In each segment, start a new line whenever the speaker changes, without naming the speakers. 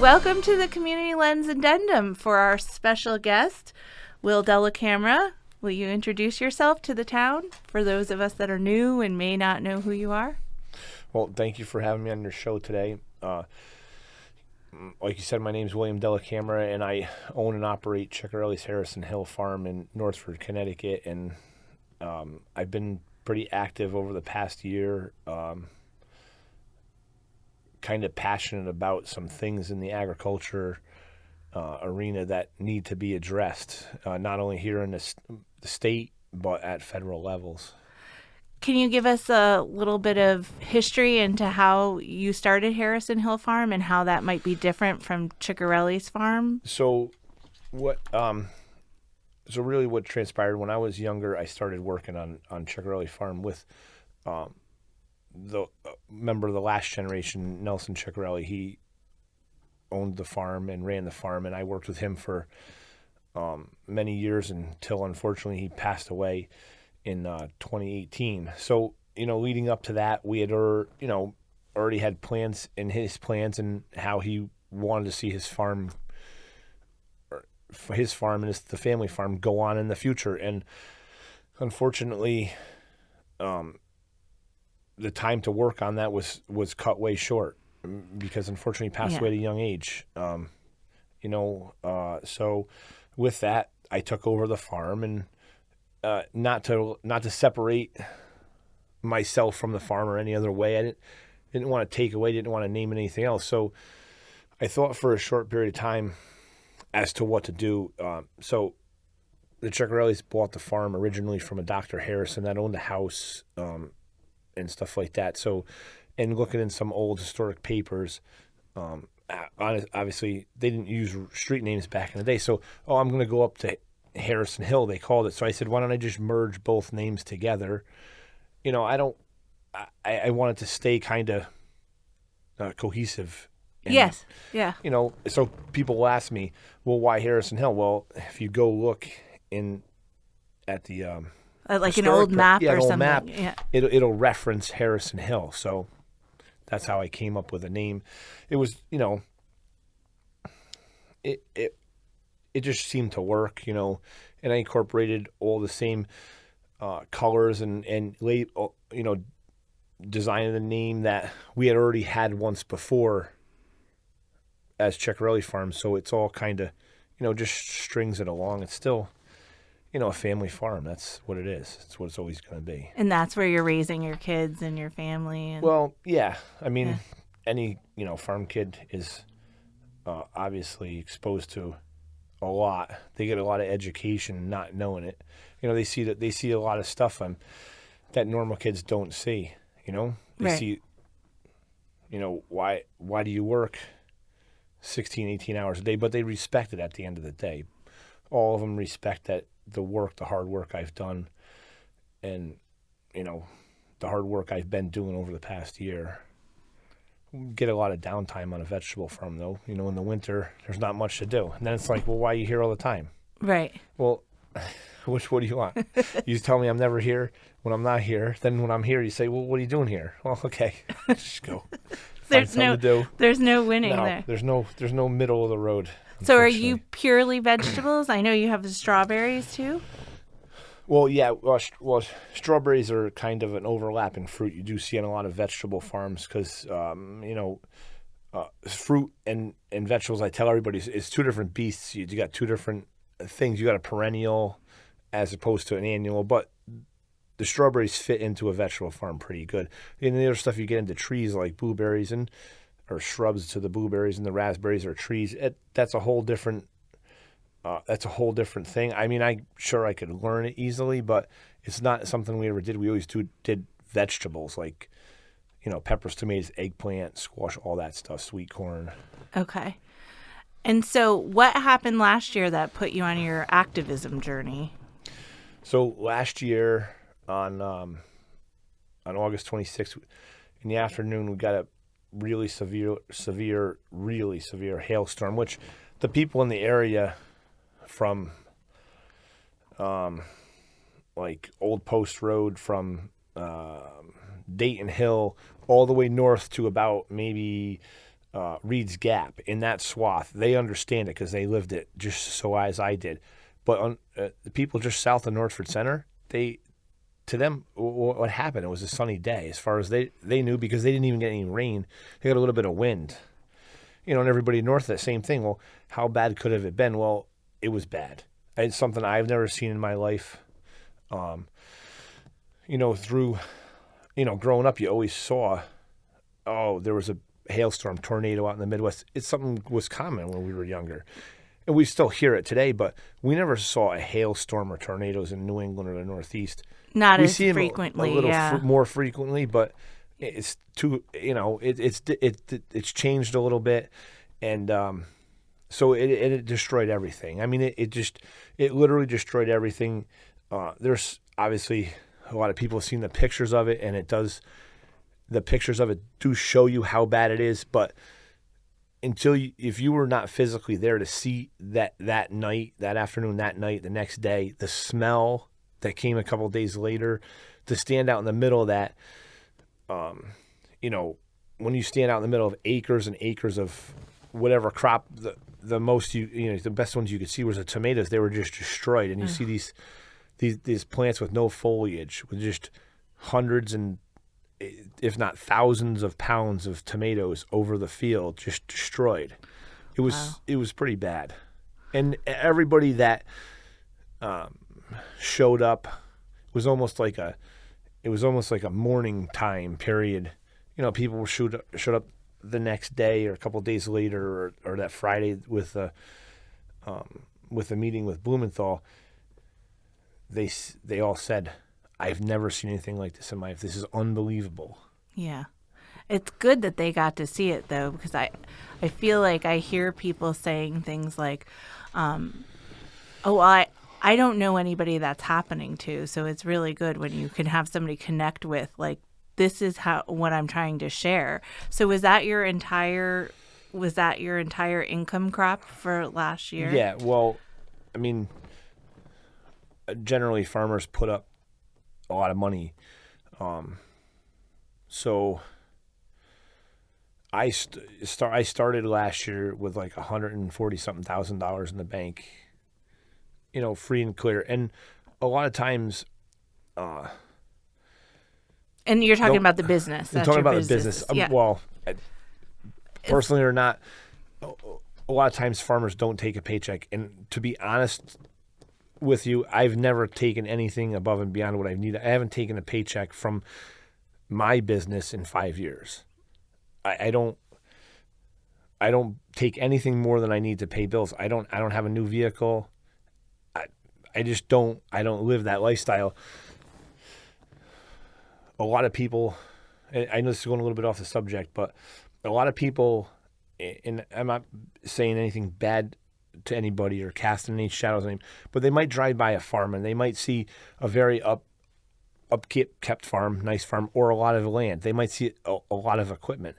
welcome to the Community Lens Addendum. For our special guest, Will Dellacamera, will you introduce yourself to the town for those of us that are new and may not know who you are?
Well, thank you for having me on your show today. Like you said, my name is William Dellacamera, and I own and operate Ciccarelli's Harrison Hill Farm in Northford, Connecticut. And I've been pretty active over the past year, kind of passionate about some things in the agriculture arena that need to be addressed, not only here in the state, but at federal levels.
Can you give us a little bit of history into how you started Harrison Hill Farm and how that might be different from Ciccarelli's farm?
So really what transpired when I was younger, I started working on Ciccarelli Farm with the member of the last generation, Nelson Ciccarelli. He owned the farm and ran the farm, and I worked with him for many years until unfortunately he passed away in 2018. So, leading up to that, we had already had plans and how he wanted to see his farm and the family farm go on in the future. And unfortunately, the time to work on that was cut way short because unfortunately he passed away at a young age. So with that, I took over the farm, and not to separate myself from the farm or any other way. I didn't want to take away, didn't want to name it anything else. So I thought for a short period of time as to what to do. So the Ciccarellis bought the farm originally from a Dr. Harrison that owned a house and stuff like that. So, and looking in some old historic papers, obviously they didn't use street names back in the day. So, I'm going to go up to Harrison Hill, they called it. So I said, why don't I just merge both names together? I wanted to stay kind of cohesive. And,
yes. Yeah.
So people will ask me, well, why Harrison Hill? Well, if you go look at the
like an old map or
an old
something.
Map,
yeah.
It'll reference Harrison Hill. So that's how I came up with a name. It was, it just seemed to work, and I incorporated all the same colors and designing the name that we had already had once before as Ciccarelli Farm. So it's all kind of, just strings it along. It's still, a family farm. That's what it is. It's what it's always going to be.
And that's where you're raising your kids and your family. And...
Well, yeah. I mean, any, farm kid is obviously exposed to a lot. They get a lot of education not knowing it. They see a lot of stuff that normal kids don't see. They see, why do you work 16, 18 hours a day? But they respect it at the end of the day. All of them respect that the hard work I've done, and the hard work I've been doing over the past year. Get a lot of downtime on a vegetable farm, though. In the winter, there's not much to do. And then it's like, well, why are you here all the time?
Right.
Well, what do you want? You tell me I'm never here when I'm not here. Then when I'm here, you say, well, what are you doing here? Well, okay, just go.
There's no winning there.
There's no middle of the road.
So are you purely vegetables? I know you have the strawberries too.
Well, yeah. Well, strawberries are kind of an overlapping fruit. You do see on a lot of vegetable farms because, fruit and vegetables, I tell everybody, it's two different beasts. You got two different things. You got a perennial as opposed to an annual, but the strawberries fit into a vegetable farm pretty good. And the other stuff, you get into trees like blueberries or shrubs to the blueberries, and the raspberries are trees. That's a whole different thing. I mean, I'm sure I could learn it easily, but it's not something we ever did. We always did vegetables like, peppers, tomatoes, eggplant, squash, all that stuff, sweet corn.
Okay. And so what happened last year that put you on your activism journey?
So last year on August 26th in the afternoon, we got a really severe hailstorm, which the people in the area from like Old Post Road, from Dayton Hill, all the way north to about maybe Reed's Gap, in that swath, they understand it because they lived it just so as I did. But the people just south of Northford Center, to them, what happened? It was a sunny day, as far as they knew, because they didn't even get any rain. They got a little bit of wind, and everybody north of that same thing. Well, how bad could have it been? Well, it was bad. It's something I've never seen in my life. Through, growing up, you always saw, there was a hailstorm, tornado out in the Midwest. It's something was common when we were younger. And we still hear it today, but we never saw a hailstorm or tornadoes in New England or the Northeast.
Not
we
as
see
frequently,
them a little more frequently, but it's too, it's changed a little bit. And so it destroyed everything. I mean, it literally destroyed everything. There's obviously a lot of people have seen the pictures of it, and the pictures of it do show you how bad it is, but if you were not physically there to see that night, that afternoon, that night, the next day, the smell that came a couple of days later, to stand out in the middle of that, when you stand out in the middle of acres and acres of whatever crop, the most the best ones you could see was the tomatoes. They were just destroyed, and you see these plants with no foliage, with just hundreds and if not thousands of pounds of tomatoes over the field, just destroyed. It was pretty bad. And everybody that showed up was almost like a mourning time period. People showed up the next day or a couple of days later or that Friday with the meeting with Blumenthal. They all said, I've never seen anything like this in my life. This is unbelievable.
Yeah. It's good that they got to see it, though, because I feel like I hear people saying things like, I don't know anybody that's happening to, so it's really good when you can have somebody connect with, like, this is what I'm trying to share. So was that your entire income crop for last year?
Yeah, well, I mean, generally farmers put up a lot of money. So I started last year with like $140,000 in the bank, free and clear. And a lot of times,
and you're talking about the business.
I'm talking about the business.
Yeah.
Personally or not, a lot of times farmers don't take a paycheck. And to be honest with you, I've never taken anything above and beyond what I need. I haven't taken a paycheck from my business in 5 years. I don't take anything more than I need to pay bills. I don't have a new vehicle. I just don't live that lifestyle. A lot of people, I know this is going a little bit off the subject, but a lot of people, and I'm not saying anything bad to anybody or casting any shadows on him, but they might drive by a farm and they might see a very upkept farm, nice farm, or a lot of land. They might see a lot of equipment.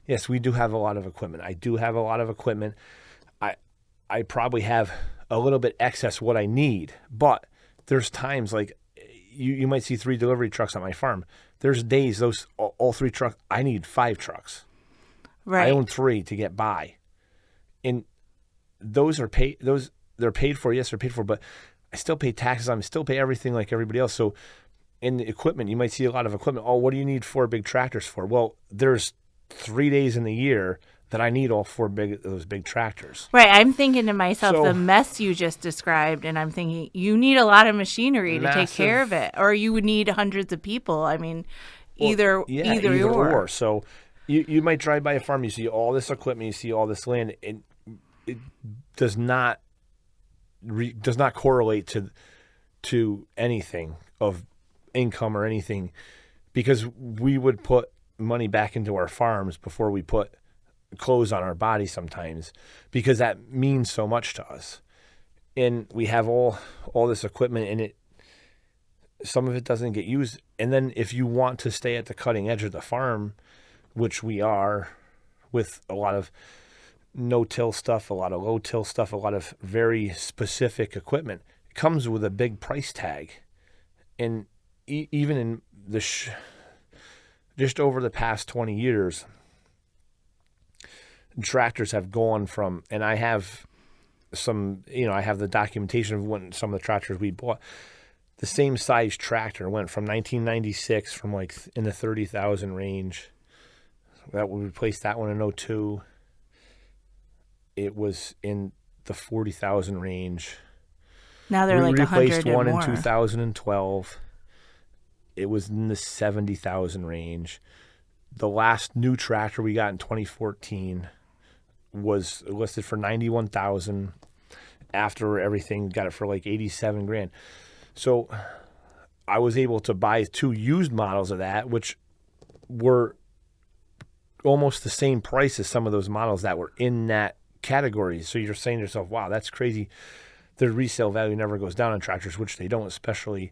Yes, we do have a lot of equipment. I do have a lot of equipment. I probably have a little bit excess what I need, but there's times like you might see 3 delivery trucks on my farm. There's days all 3 trucks, I need 5 trucks.
Right.
I own 3 to get by. And those are paid. They're paid for. Yes, they're paid for. But I still pay taxes. I still pay everything like everybody else. So, in the equipment, you might see a lot of equipment. Oh, what do you need 4 big tractors for? Well, there's 3 days in the year that I need all 4 those big tractors.
Right. I'm thinking to myself, the mess you just described, and I'm thinking you need a lot of machinery to take care of it, or you would need hundreds of people. I mean, either or.
So, you might drive by a farm, you see all this equipment, you see all this land, and it does not correlate to anything of income or anything, because we would put money back into our farms before we put clothes on our body sometimes, because that means so much to us. And we have all this equipment, and some of it doesn't get used. And then if you want to stay at the cutting edge of the farm, which we are, with a lot of no-till stuff, a lot of low-till stuff, a lot of very specific equipment, it comes with a big price tag. And even in just over the past 20 years, tractors have gone from, and I have some, I have the documentation of when some of the tractors we bought. The same size tractor went from 1996 from like in the 30,000 range. That we replaced that one in '02. It was in the 40,000 range.
Now they're
We
like
replaced
100
one
and
in
more.
2012. It was in the 70,000 range. The last new tractor we got in 2014 was listed for 91,000. After everything, got it for like 87 grand. So I was able to buy 2 used models of that, which were almost the same price as some of those models that were in that category. So you're saying to yourself, wow, that's crazy. Their resale value never goes down on tractors, which they don't, especially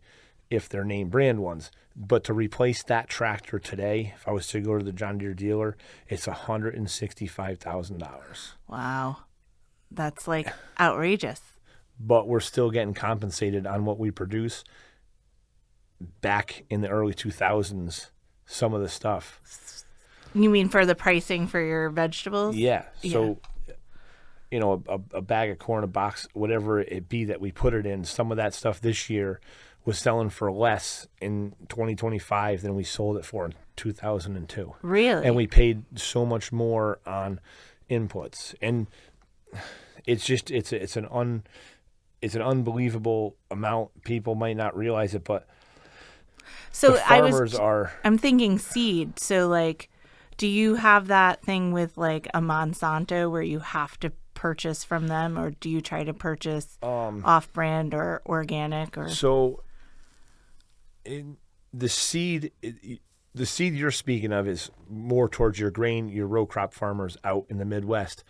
if they're name brand ones. But to replace that tractor today, if I was to go to the John Deere dealer, it's $165,000.
Wow. That's like outrageous.
But we're still getting compensated on what we produce. Back in the early 2000s, some of the stuff.
You mean for the pricing for your vegetables?
Yeah. So, a bag of corn, a box, whatever it be that we put it in, some of that stuff this year was selling for less in 2025 than we sold it for in 2002.
Really?
And we paid so much more on inputs. And it's just it's an unbelievable amount. People might not realize it, but
so
the farmers are.
I'm thinking seed. So like, do you have that thing with like a Monsanto where you have to purchase from them, or do you try to purchase off-brand or organic? Or
so the seed you're speaking of is more towards your grain, your row crop farmers out in the Midwest.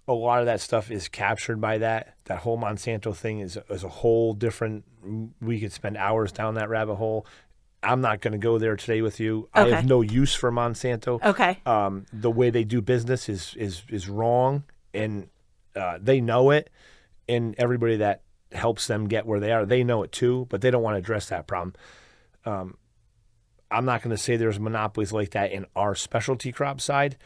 A lot of that stuff is captured by that. That whole Monsanto thing is a whole different. We could spend hours down that rabbit hole. I'm not going to go there today with you.
Okay.
I have no use for Monsanto.
Okay.
The way they do business is wrong, and they know it. And everybody that helps them get where they are, they know it too, but they don't want to address that problem. I'm not going to say there's monopolies like that in our specialty crop side.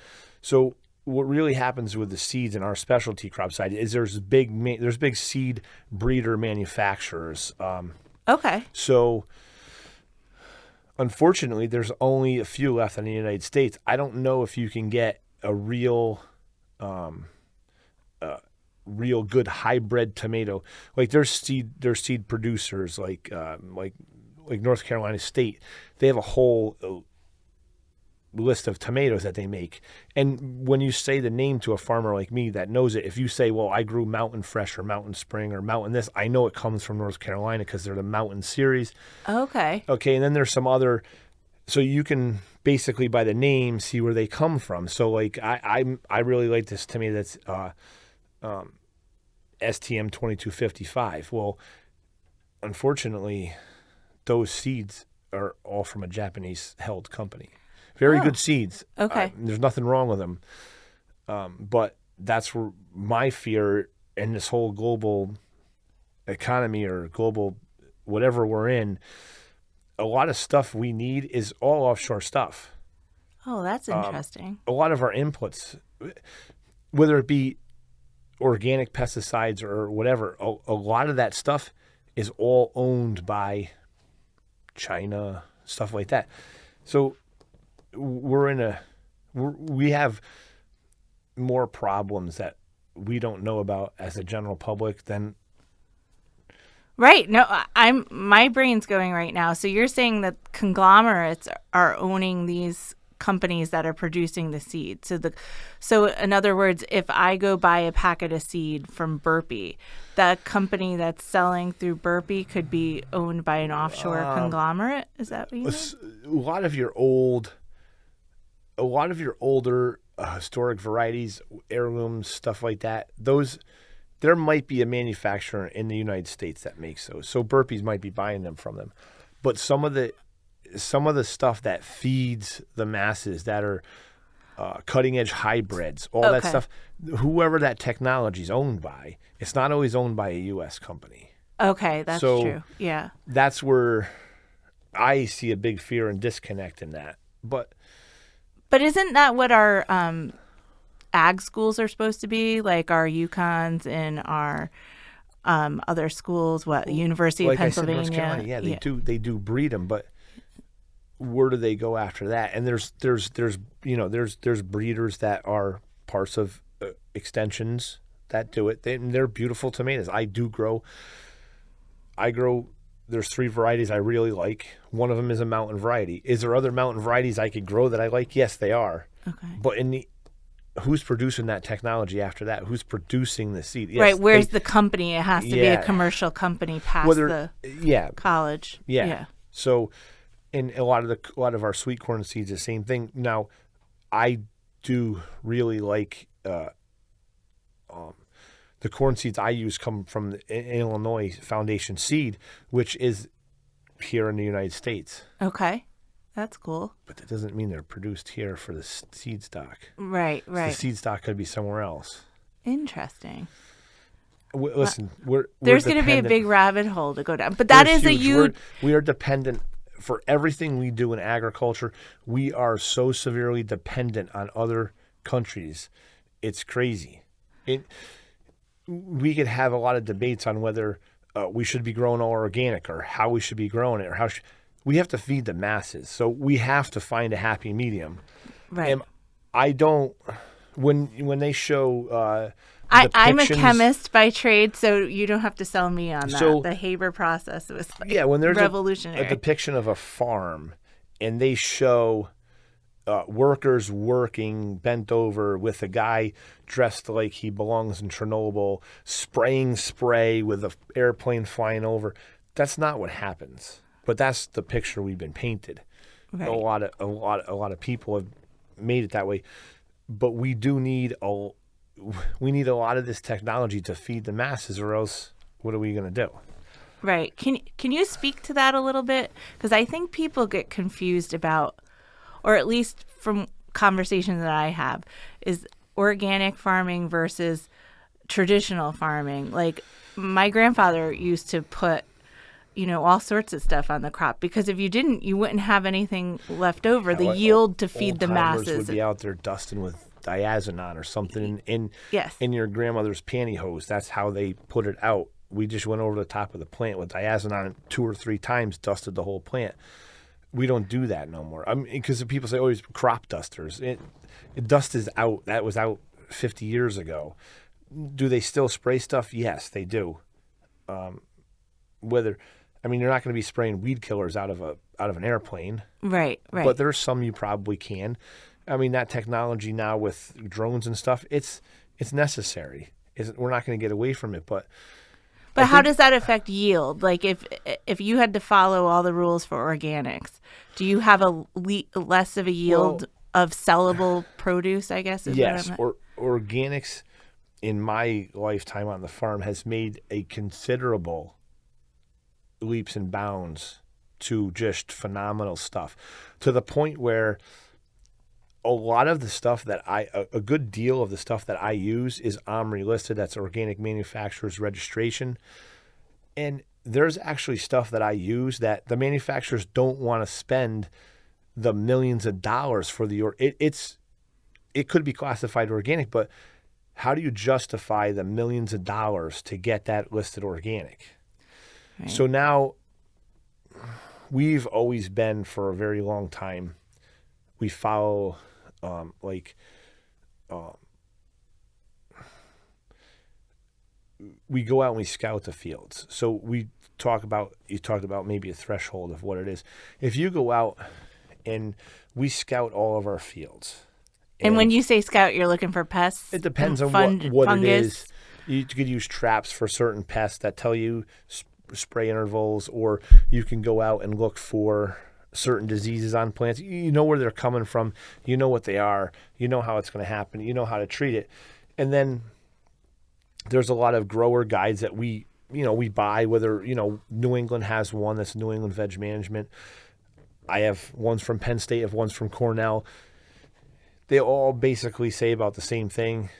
So what really happens with the seeds in our specialty crop side is there's big seed breeder manufacturers.
Okay.
So unfortunately, there's only a few left in the United States. I don't know if you can get a real good hybrid tomato. Like there's seed producers like North Carolina State. They have a whole list of tomatoes that they make. And when you say the name to a farmer like me that knows it, if you say, well, I grew Mountain Fresh or Mountain Spring or Mountain this, I know it comes from North Carolina because they're the Mountain series.
Okay.
Okay, and then there's some other, so you can basically by the name see where they come from. So like I really like this tomato that's STM 2255. Well, unfortunately, those seeds are all from a Japanese held company. Very good seeds.
Okay.
There's nothing wrong with them. But that's where my fear in this whole global economy or global whatever we're in, a lot of stuff we need is all offshore stuff.
Oh, that's interesting.
A lot of our inputs, whether it be organic pesticides or whatever, a lot of that stuff is all owned by China, stuff like that. So we have more problems that we don't know about as a general public than.
Right. No, my brain's going right now. So you're saying that conglomerates are owning these companies that are producing the seed. So in other words, if I go buy a packet of seed from Burpee, that company that's selling through Burpee could be owned by an offshore conglomerate. Is that what you mean?
A lot of your older historic varieties, heirlooms, stuff like that, there might be a manufacturer in the United States that makes those. So Burpee's might be buying them from them. But some of the stuff that feeds the masses that are cutting edge hybrids, all that stuff, whoever that technology is owned by, it's not always owned by a U.S. company.
Okay, that's true. Yeah.
That's where I see a big fear and disconnect in that. But
isn't that what our ag schools are supposed to be, like our UConns and our other schools, what, University of
Like I said, North
Pennsylvania.
Carolina, yeah, they do breed them, but where do they go after that? And there's breeders that are parts of extensions that do it. They're beautiful tomatoes. I grow. There's 3 varieties I really like. One of them is a mountain variety. Is there other mountain varieties I could grow that I like? Yes, they are.
Okay.
But who's producing that technology after that? Who's producing the seed? Yes,
Right. Where's the company? It has to be a commercial company past the college.
Yeah. So, and a lot of our sweet corn seeds, the same thing. Now, I do really like the corn seeds I use come from the Illinois Foundation seed, which is here in the United States.
Okay. That's cool.
But that doesn't mean they're produced here for the seed stock.
Right.
The seed stock could be somewhere else.
Interesting.
Listen,
there's going to be a big rabbit hole to go down. But that is huge. A huge...
We are dependent for everything we do in agriculture. We are so severely dependent on other countries. It's crazy. We could have a lot of debates on whether we should be growing all organic or how we should be growing it or how we have to feed the masses. So we have to find a happy medium.
Right.
And I don't when they show
I'm a chemist by trade, so you don't have to sell me on that.
So,
the Haber process was
when there's
revolutionary.
A depiction of a farm and they show workers working bent over with a guy dressed like he belongs in Chernobyl, spraying spray with an airplane flying over. That's not what happens. But that's the picture we've been painted. Right. A lot of people have made it that way. But we do need a lot of this technology to feed the masses, or else what are we going to do?
Right. Can you speak to that a little bit? Because I think people get confused about, or at least from conversations that I have, is organic farming versus traditional farming. Like my grandfather used to put, all sorts of stuff on the crop, because if you didn't, you wouldn't have anything left over. The yield to feed the masses
would be out there dusting with diazinon or something in your grandmother's pantyhose. That's how they put it out. We just went over the top of the plant with diazinon 2 or 3 times, dusted the whole plant. We don't do that no more. Because people say, it's crop dusters. Dust is out. That was out 50 years ago. Do they still spray stuff? Yes, they do. You're not going to be spraying weed killers out of an airplane.
Right.
But there's some you probably can. That technology now with drones and stuff, it's necessary. We're not going to get away from it, but
how does that affect yield? Like if you had to follow all the rules for organics, do you have less of a yield of sellable produce, I guess?
Yes, organics in my lifetime on the farm has made a considerable leaps and bounds to just phenomenal stuff, to the point where a lot of the stuff that a good deal of the stuff that I use is OMRI listed. That's Organic Manufacturer's Registration. And there's actually stuff that I use that the manufacturers don't want to spend the millions of dollars for it could be classified organic, but how do you justify the millions of dollars to get that listed organic? Right. So now we've always been, for a very long time, we follow we go out and we scout the fields. So you talked about maybe a threshold of what it is. If you go out and we scout all of our fields.
And when you say scout, you're looking for pests?
It depends on what it is. You could use traps for certain pests that tell you spray intervals, or you can go out and look for certain diseases on plants. You know where they're coming from. You know what they are. You know how it's going to happen. You know how to treat it. And then there's a lot of grower guides that we buy, whether, New England has one that's New England Veg Management. I have ones from Penn State, I have ones from Cornell. They all basically say about the same thing.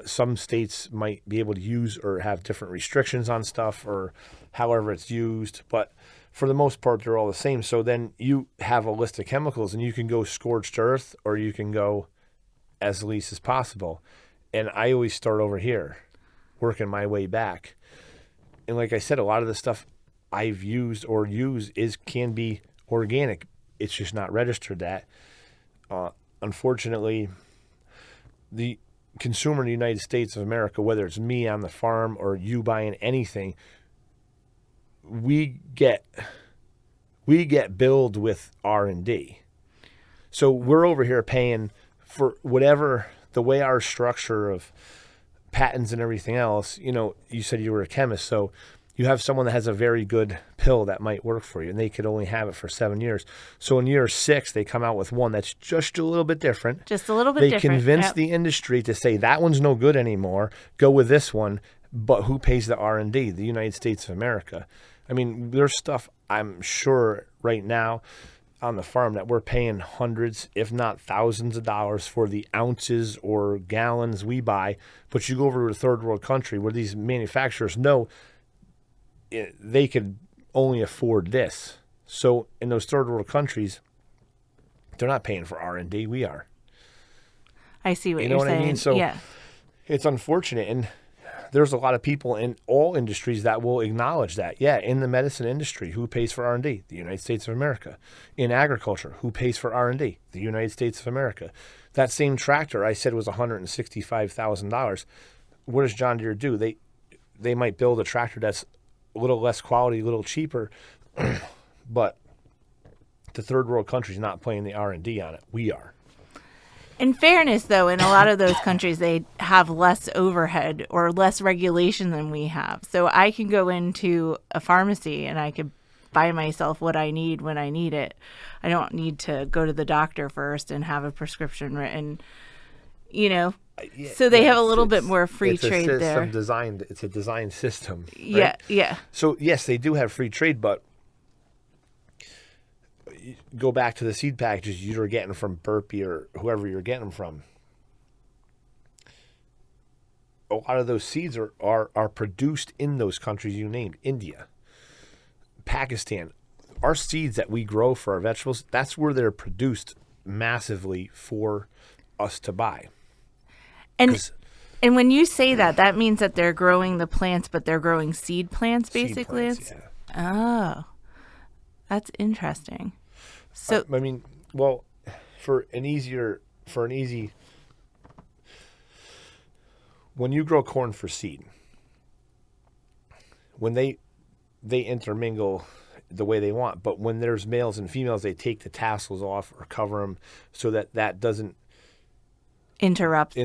Some states might be able to use or have different restrictions on stuff, or however it's used, but for the most part, they're all the same. So then you have a list of chemicals, and you can go scorched earth, or you can go as least as possible. And I always start over here, working my way back. And like I said, a lot of the stuff I've used or use can be organic. It's just not registered that. Unfortunately, the consumer in the United States of America, whether it's me on the farm or you buying anything, we get billed with R&D. So we're over here paying for whatever, the way our structure of patents and everything else, you said you were a chemist, so you have someone that has a very good pill that might work for you, and they could only have it for 7 years. So in year 6, they come out with one that's just a little bit different.
Just a little bit
different.
different.
They convince the industry to say that one's no good anymore. Go with this one. But who pays the R&D? The United States of America. I mean, there's stuff I'm sure right now on the farm that we're paying hundreds, if not thousands of dollars for the ounces or gallons we buy. But you go over to a third world country where these manufacturers know they could only afford this. So in those third world countries, they're not paying for R&D. We are.
I see what
you
you're
know
saying.
What I mean? So
yeah.
It's unfortunate. And there's a lot of people in all industries that will acknowledge that. Yeah, in the medicine industry, who pays for R&D? The United States of America. In agriculture, who pays for R&D? The United States of America. That same tractor I said was $165,000. What does John Deere do? They might build a tractor that's a little less quality, a little cheaper, but the third world country's not paying the R&D on it. We are.
In fairness, though, in a lot of those countries, they have less overhead or less regulation than we have. So I can go into a pharmacy and I could buy myself what I need when I need it. I don't need to go to the doctor first and have a prescription written, so they have a little bit more free trade there.
It's a design system. Right?
Yeah, yeah.
So, yes, they do have free trade, but go back to the seed packages you're getting from Burpee or whoever you're getting them from. A lot of those seeds are produced in those countries you named. India, Pakistan. Our seeds that we grow for our vegetables, that's where they're produced massively for us to buy.
And when you say that, that means that they're growing the plants, but they're growing seed plants, basically?
Seed plants, yeah.
Oh, that's interesting. So
for an easy, when you grow corn for seed, when they intermingle the way they want, but when there's males and females, they take the tassels off or cover them so that doesn't
interrupt.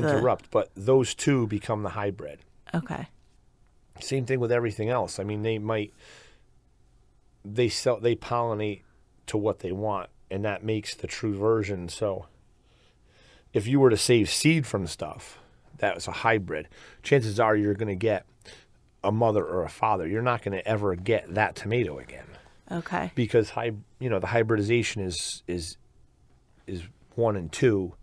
But those two become the hybrid.
Okay.
Same thing with everything else. I mean, they pollinate to what they want, and that makes the true version. So if you were to save seed from stuff that was a hybrid, chances are you're going to get a mother or a father. You're not going to ever get that tomato again.
Okay.
Because the hybridization is 1 and 2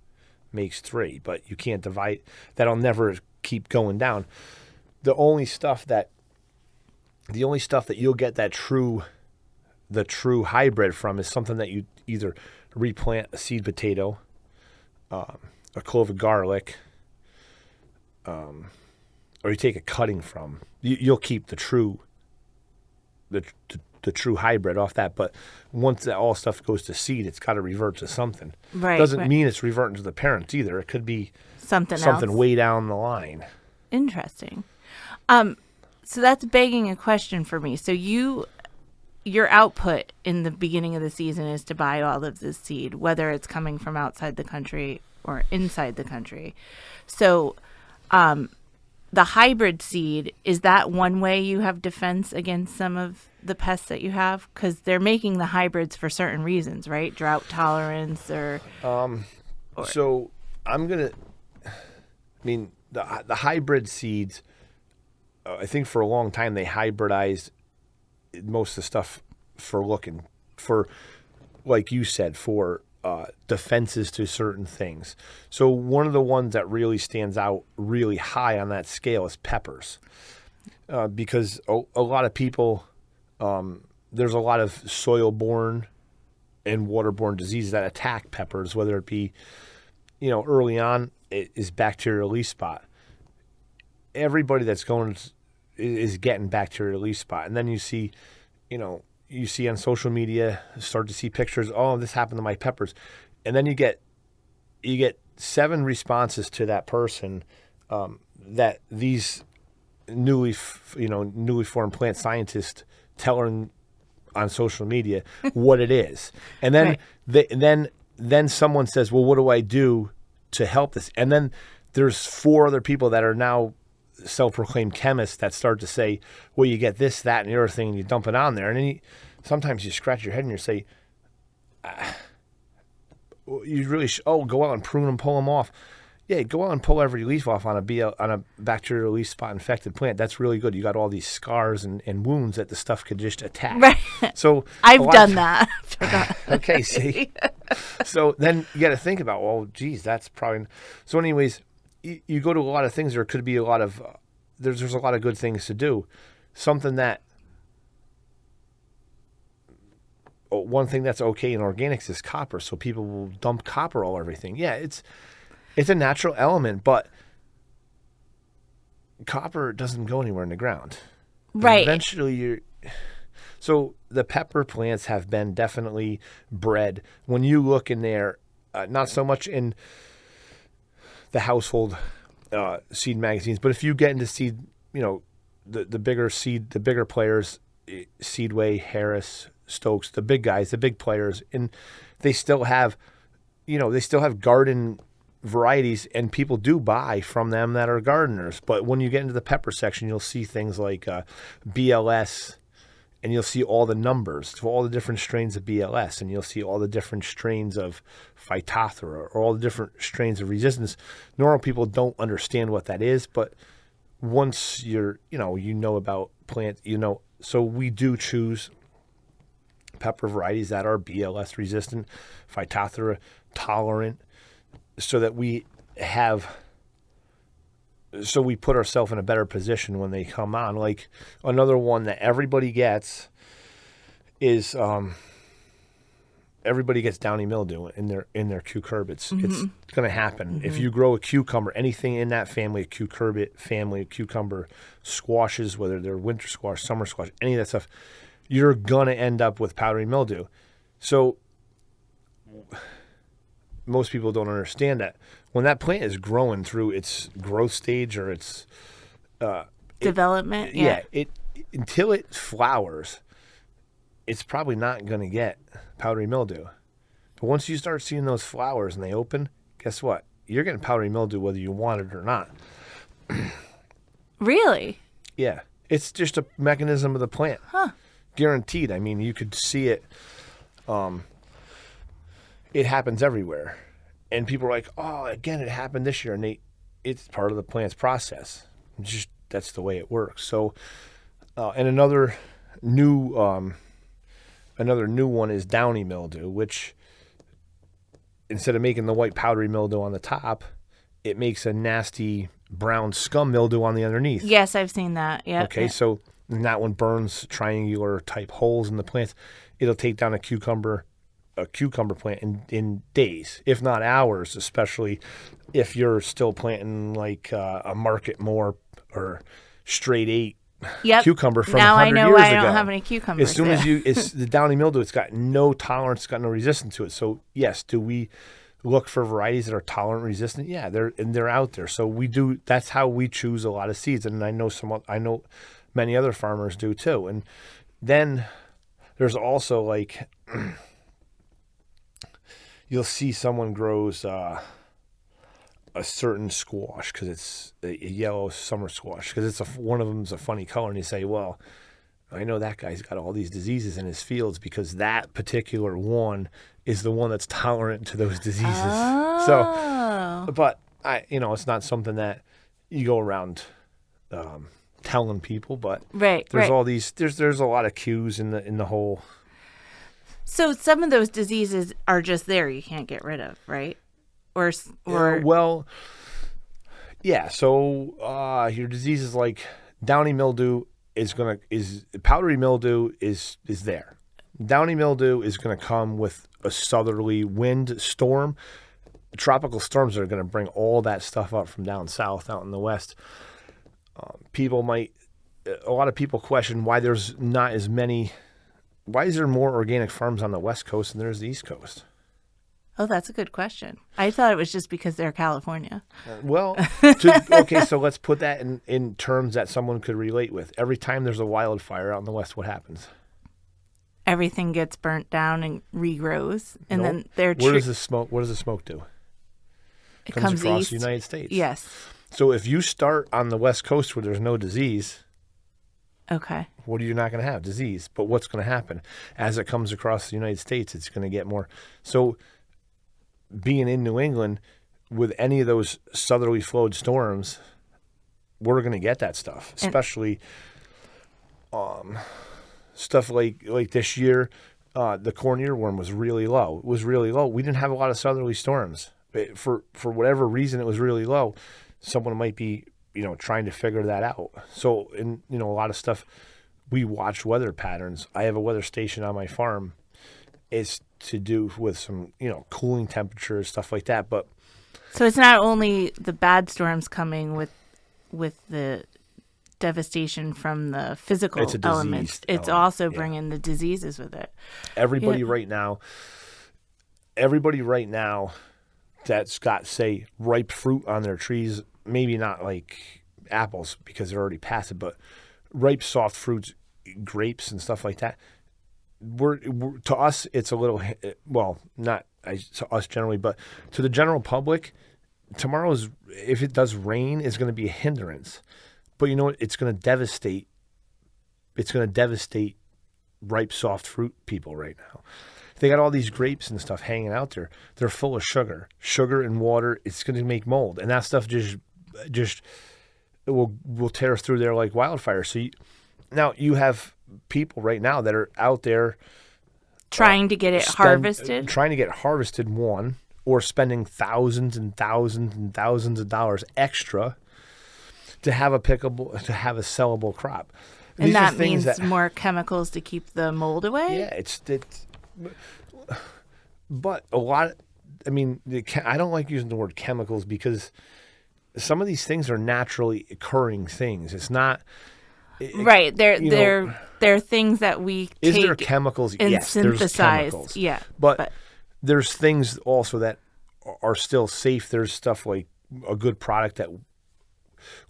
makes 3, but you can't divide. That'll never keep going down. The only stuff that you'll get the true hybrid from is something that you either replant a seed potato, a clove of garlic, or you take a cutting from. You'll keep the true hybrid off that. But once that all stuff goes to seed, it's got to revert to something.
Right.
Doesn't mean it's reverting to the parents either. It could be
something
else. Way down the line.
Interesting. So that's begging a question for me. So your output in the beginning of the season is to buy all of this seed, whether it's coming from outside the country or inside the country. So the hybrid seed, is that one way you have defense against some of the pests that you have? Because they're making the hybrids for certain reasons, right? Drought tolerance or...
So the hybrid seeds, I think for a long time they hybridized most of the stuff for like you said, for defenses to certain things. So one of the ones that really stands out really high on that scale is peppers, because a lot of people, there's a lot of soil-borne and waterborne diseases that attack peppers, whether it be, early on is bacterial leaf spot. Everybody that's going is getting bacterial leaf spot. And then you see on social media, start to see pictures, oh, this happened to my peppers. And then you get 7 responses to that person that these newly formed plant scientists telling on social media what it is. And then
Right.
then someone says, well, what do I do to help this? And then there's 4 other people that are now self-proclaimed chemists that start to say, well, you get this, that, and the other thing, and you dump it on there. And then sometimes you scratch your head and you say, you really go out and prune them, pull them off. Yeah, go out and pull every leaf off on a bacterial leaf spot infected plant. That's really good. You got all these scars and wounds that the stuff could just attack.
Right.
So
I've done that.
Okay, see. So then you got to think about, well, geez, that's probably. So, anyways, you go to a lot of things. There could be a lot of there's a lot of good things to do. Something that one thing that's okay in organics is copper. So people will dump copper all everything. Yeah, it's a natural element, but copper doesn't go anywhere in the ground.
Right.
Eventually, so the pepper plants have been definitely bred. When you look in there, not so much in the household seed magazines, but if you get into seed, the bigger players, Seedway, Harris, Stokes, the big guys, the big players, and they still have garden varieties, and people do buy from them that are gardeners. But when you get into the pepper section, you'll see things like BLS, and you'll see all the numbers for all the different strains of BLS, and you'll see all the different strains of Phytophthora, or all the different strains of resistance. Normal people don't understand what that is, but once you know about plants, so we do choose pepper varieties that are BLS resistant, Phytophthora tolerant, so that we put ourselves in a better position when they come on. Like another one that everybody gets is everybody gets downy mildew in their cucurbits.
Mm-hmm.
It's going to happen.
Mm-hmm.
If you grow a cucumber, anything in that family, a cucurbit family, a cucumber, squashes, whether they're winter squash, summer squash, any of that stuff, you're going to end up with powdery mildew. So most people don't understand that. When that plant is growing through its growth stage or its
development,
until it flowers, it's probably not going to get powdery mildew. But once you start seeing those flowers and they open, guess what? You're getting powdery mildew whether you want it or not.
Really?
Yeah. It's just a mechanism of the plant.
Huh.
Guaranteed. I mean, you could see it. It happens everywhere. And people are like, oh, again, it happened this year. And it's part of the plant's process. That's the way it works. So, and another new one is downy mildew, which instead of making the white powdery mildew on the top, it makes a nasty brown scum mildew on the underneath.
Yes, I've seen that. Yeah.
Okay, so that one burns triangular type holes in the plants. It'll take down a cucumber plant in days, if not hours, especially if you're still planting like a Market More or Straight 8 cucumber from 100 years ago.
Now I know I don't have any cucumbers.
As soon as it's the downy mildew, it's got no tolerance, it's got no resistance to it. So yes, do we look for varieties that are tolerant, resistant? Yeah, they're out there. So we do. That's how we choose a lot of seeds, and I know many other farmers do too. And then there's also like you'll see someone grows a certain squash because it's a yellow summer squash because one of them's a funny color, and you say, well, I know that guy's got all these diseases in his fields because that particular one is the one that's tolerant to those diseases.
Oh.
So, but it's not something that you go around telling people, but there's all these, there's a lot of cues in the whole.
So some of those diseases are just there, you can't get rid of, right? Or
well, yeah. So your diseases like downy mildew powdery mildew is there. Downy mildew is going to come with a southerly wind storm. tropical storms are going to bring all that stuff up from down south, out in the west. A lot of people question why there's not as many. Why is there more organic farms on the West Coast than there's the East Coast?
Oh, that's a good question. I thought it was just because they're California.
Okay, so let's put that in terms that someone could relate with. Every time there's a wildfire out in the West, what happens?
Everything gets burnt down and regrows, and
Nope.
then they're
What does the smoke do?
it comes
across
east.
the United States.
Yes.
So if you start on the West Coast where there's no disease,
Okay.
what are you not going to have? Disease. But what's going to happen? As it comes across the United States, it's going to get more. So being in New England, with any of those southerly flowed storms, we're going to get that stuff, especially stuff like this year. The corn earworm was really low. It was really low. We didn't have a lot of southerly storms. For whatever reason, it was really low. Someone might be, trying to figure that out. So, a lot of stuff, we watch weather patterns. I have a weather station on my farm. It's to do with some, cooling temperatures, stuff like that. But
So it's not only the bad storms coming with the devastation from the physical
It's a disease
elements. It's
element,
also
yeah.
bringing the diseases with it.
everybody
Yeah.
right now that's got, say, ripe fruit on their trees, maybe not like apples because they're already past it, but ripe soft fruits, grapes and stuff like that. We're to us, it's a little, well, not to us generally, but to the general public, tomorrow's, if it does rain, is going to be a hindrance. But you know what? It's going to devastate. It's going to devastate ripe soft fruit people right now. They got all these grapes and stuff hanging out there. They're full of sugar and water. It's going to make mold, and that stuff just it will tear through there like wildfire. So now you have people right now that are out there
Trying to get it harvested.
trying to get harvested, one, or spending thousands and thousands and thousands of dollars extra to have a sellable crop.
And
These are
that
things
means more chemicals to keep the mold away?
Yeah, but a lot. I don't like using the word chemicals because some of these things are naturally occurring things. It's not.
Right. They're things that we
Is
take
there chemicals?
and
Yes, there's
synthesize.
chemicals.
Yeah.
But there's things also that are still safe. There's stuff like a good product that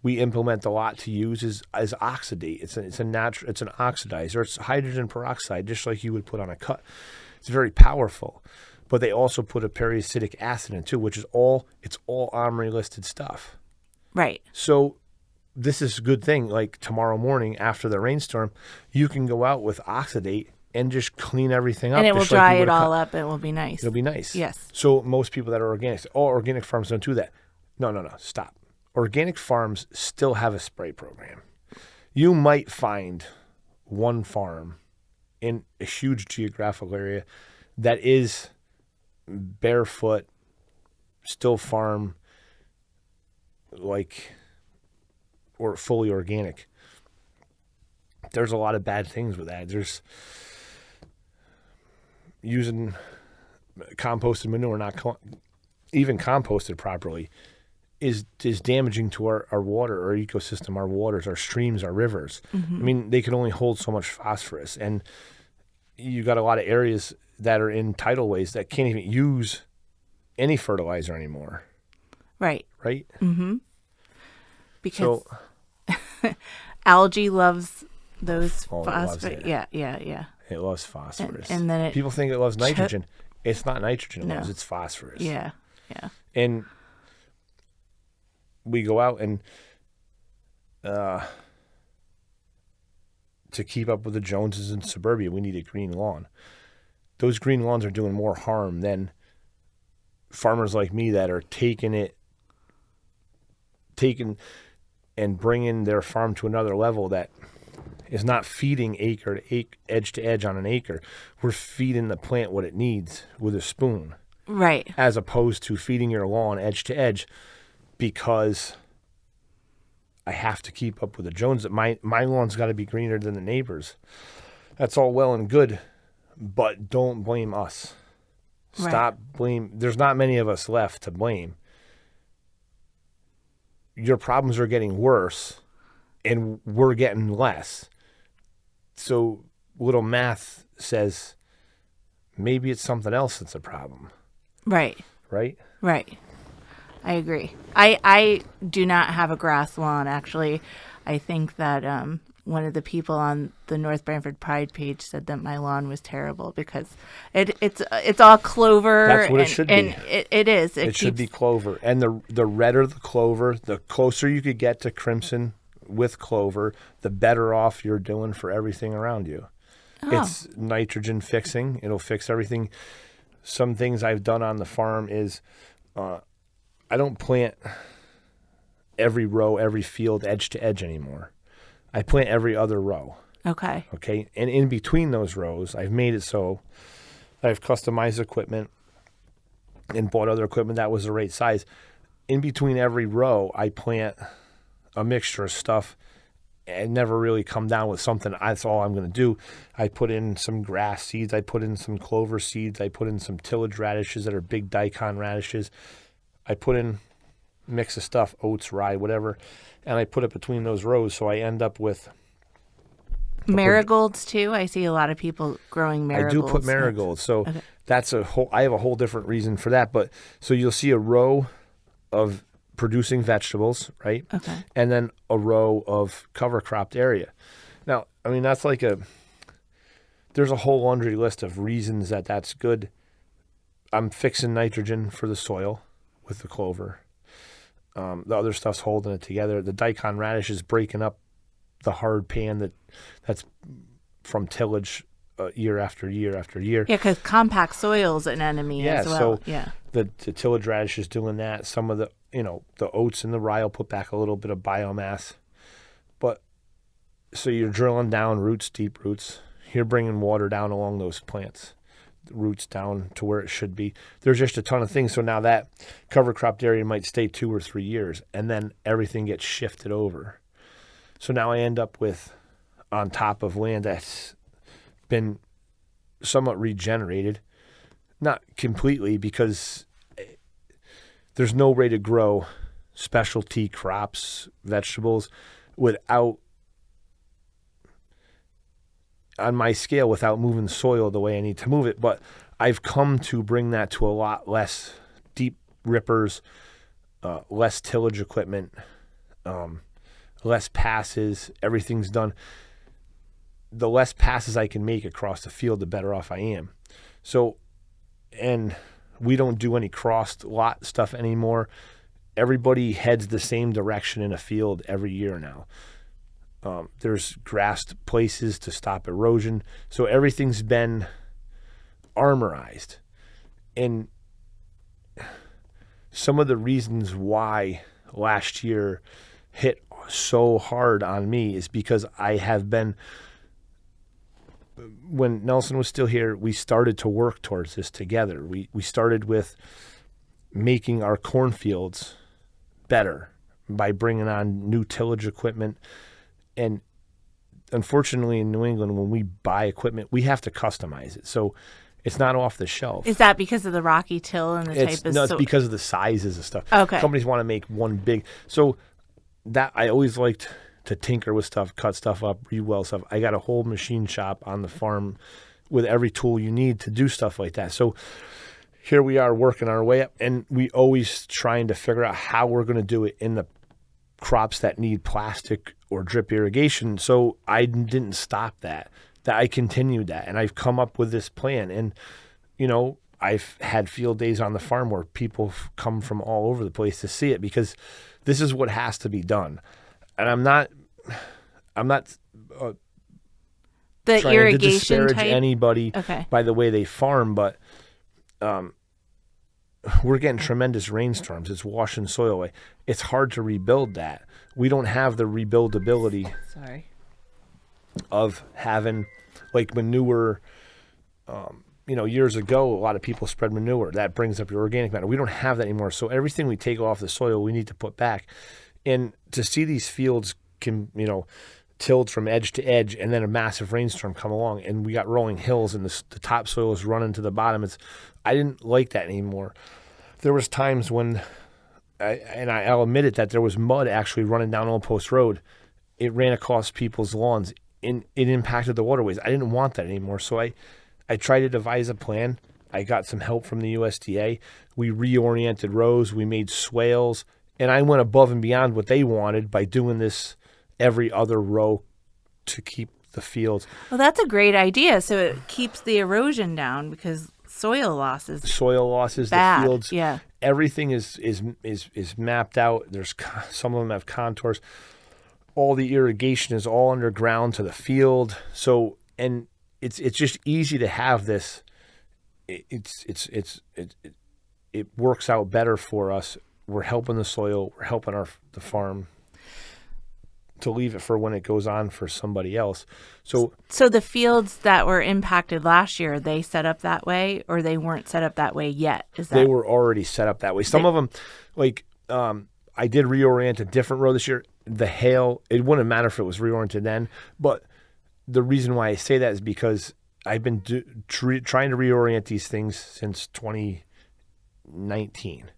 we implement a lot to use is oxidate. It's an oxidizer. It's hydrogen peroxide, just like you would put on a cut. It's very powerful. But they also put a periacidic acid in too, which is all OMRI listed stuff.
Right.
So this is a good thing. Like tomorrow morning after the rainstorm, you can go out with oxidate and just clean everything up.
And it will
just like
dry
you
it
would a
all
cut.
up. It will be nice.
It'll be nice.
Yes.
So most people that are organics, all organic farms don't do that. No, stop. Organic farms still have a spray program. You might find one farm in a huge geographical area that is barefoot, still farm, or fully organic. There's a lot of bad things with that. There's using composted manure, not even composted properly, is damaging to our water, our ecosystem, our waters, our streams, our rivers. Mm-hmm. They can only hold so much phosphorus, and you got a lot of areas that are in tidalways that can't even use any fertilizer anymore.
Right.
Right?
Mm-hmm. Because algae loves those phosphate. Yeah.
It loves phosphorus.
And then
people think it loves nitrogen. It's not nitrogen it loves, it's phosphorus.
Yeah.
And we go out and to keep up with the Joneses in suburbia, we need a green lawn. Those green lawns are doing more harm than farmers like me that are taking and bringing their farm to another level that is not feeding acre to edge to edge on an acre. We're feeding the plant what it needs with a spoon.
Right.
As opposed to feeding your lawn edge to edge because I have to keep up with the Joneses. My lawn's got to be greener than the neighbors. That's all well and good, but don't blame us. Stop blame. There's not many of us left to blame. Your problems are getting worse, and we're getting less. So little math says maybe it's something else that's a problem.
Right.
Right?
Right. I agree. I do not have a grass lawn, actually. I think that one of the people on the North Branford Pride page said that my lawn was terrible because it's all clover.
That's what it should be.
And it is.
It should be clover. And the redder the clover, the closer you could get to crimson with clover, the better off you're doing for everything around you.
Oh.
It's nitrogen fixing. It'll fix everything. Some things I've done on the farm is I don't plant every row, every field edge to edge anymore. I plant every other row.
Okay.
Okay. And in between those rows, I've made it so I've customized equipment and bought other equipment that was the right size. In between every row, I plant a mixture of stuff and never really come down with something. That's all I'm going to do. I put in some grass seeds. I put in some clover seeds. I put in some tillage radishes that are big daikon radishes. I put in a mix of stuff, oats, rye, whatever, and I put it between those rows, so I end up with
marigolds too. I see a lot of people growing marigolds.
I do put marigolds, so
okay.
That's I have a whole different reason for that. But so you'll see a row of producing vegetables, right?
Okay.
And then a row of cover cropped area. Now, I mean, that's like there's a whole laundry list of reasons that that's good. I'm fixing nitrogen for the soil with the clover. The other stuff's holding it together. The daikon radish is breaking up the hard pan that's from tillage year after year after year.
Yeah, because compact soil's an enemy as well.
So the tillage radish is doing that. Some of the oats and the rye will put back a little bit of biomass. But so you're drilling down roots, deep roots. You're bringing water down along those plants. Roots down to where it should be. There's just a ton of things. So now that cover cropped area might stay 2 or 3 years, and then everything gets shifted over. So now I end up with, on top of land that's been somewhat regenerated, not completely because there's no way to grow specialty crops, vegetables, without, on my scale, without moving soil the way I need to move it. But I've come to bring that to a lot less deep rippers, less tillage equipment, less passes. Everything's done. The less passes I can make across the field, the better off I am. So, and we don't do any crossed lot stuff anymore. Everybody heads the same direction in a field every year now. There's grassed places to stop erosion. So everything's been armorized. And some of the reasons why last year hit so hard on me is because I have been, when Nelson was still here, we started to work towards this together. We started with making our cornfields better by bringing on new tillage equipment. And unfortunately, in New England, when we buy equipment, we have to customize it. So it's not off the shelf.
Is that because of the rocky till and the type of...
No, it's because of the sizes of stuff.
Okay.
Companies want to make one big... So that I always liked to tinker with stuff, cut stuff up, re-weld stuff. I got a whole machine shop on the farm with every tool you need to do stuff like that. So here we are working our way up, and we always trying to figure out how we're going to do it in the crops that need plastic or drip irrigation. So I didn't stop that I continued that, and I've come up with this plan. And I've had field days on the farm where people come from all over the place to see it, because this is what has to be done. And I'm not
the
trying
irrigation
to disparage
type?
anybody
Okay.
by the way they farm, but we're getting tremendous rainstorms. It's washing soil away. It's hard to rebuild that. We don't have the rebuildability of having like manure. Years ago, a lot of people spread manure. That brings up your organic matter. We don't have that anymore. So everything we take off the soil, we need to put back. And to see these fields tilled from edge to edge, and then a massive rainstorm come along, and we got rolling hills, and the topsoil is running to the bottom. I didn't like that anymore. There was times when, I'll admit it, that there was mud actually running down Old Post Road. It ran across people's lawns, and it impacted the waterways. I didn't want that anymore, so I tried to devise a plan. I got some help from the USDA. We reoriented rows. We made swales, and I went above and beyond what they wanted by doing this every other row to keep the fields.
Well, that's a great idea. So it keeps the erosion down because soil losses.
The fields.
Yeah.
Everything is mapped out. Some of them have contours. All the irrigation is all underground to the field. So, and it's just easy to have this. It works out better for us. We're helping the soil. We're helping the farm to leave it for when it goes on for somebody else. So
the fields that were impacted last year, they set up that way, or they weren't set up that way yet?
They were already set up that way. Some of them, like I did reorient a different row this year. The hail, it wouldn't matter if it was reoriented then, but the reason why I say that is because I've been trying to reorient these things since 2019.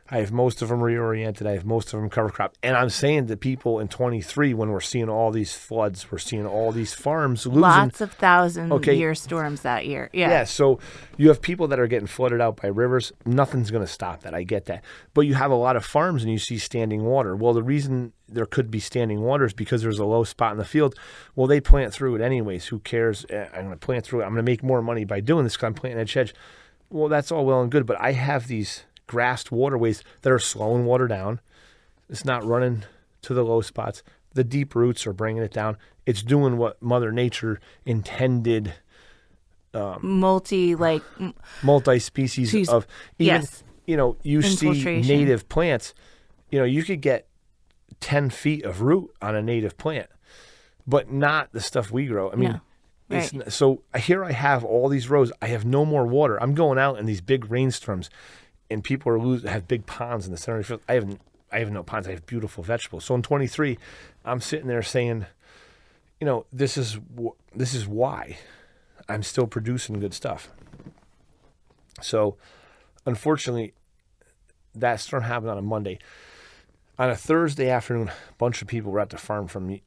I have most of them reoriented. I have most of them cover crop. And I'm saying to people in 23, when we're seeing all these floods, we're seeing all these farms losing.
Lots of thousand-year storms that year. Yeah.
Yeah, so you have people that are getting flooded out by rivers. Nothing's going to stop that. I get that. But you have a lot of farms and you see standing water. Well, the reason there could be standing water is because there's a low spot in the field. Well, they plant through it anyways. Who cares? I'm going to plant through it. I'm going to make more money by doing this because I'm planting edge to edge. Well, that's all well and good, but I have these grassed waterways that are slowing water down. It's not running to the low spots. The deep roots are bringing it down. It's doing what Mother Nature intended.
Multi-species
of even,
yes.
You see native plants, you could get 10 feet of root on a native plant, but not the stuff we grow. I mean,
no. Right.
So here I have all these rows. I have no more water. I'm going out in these big rainstorms, and people have big ponds in the center of the field. I have no ponds. I have beautiful vegetables. So in 23, I'm sitting there saying, this is why I'm still producing good stuff. So unfortunately, that storm happened on a Monday. On a Thursday afternoon, a bunch of people were at the farm from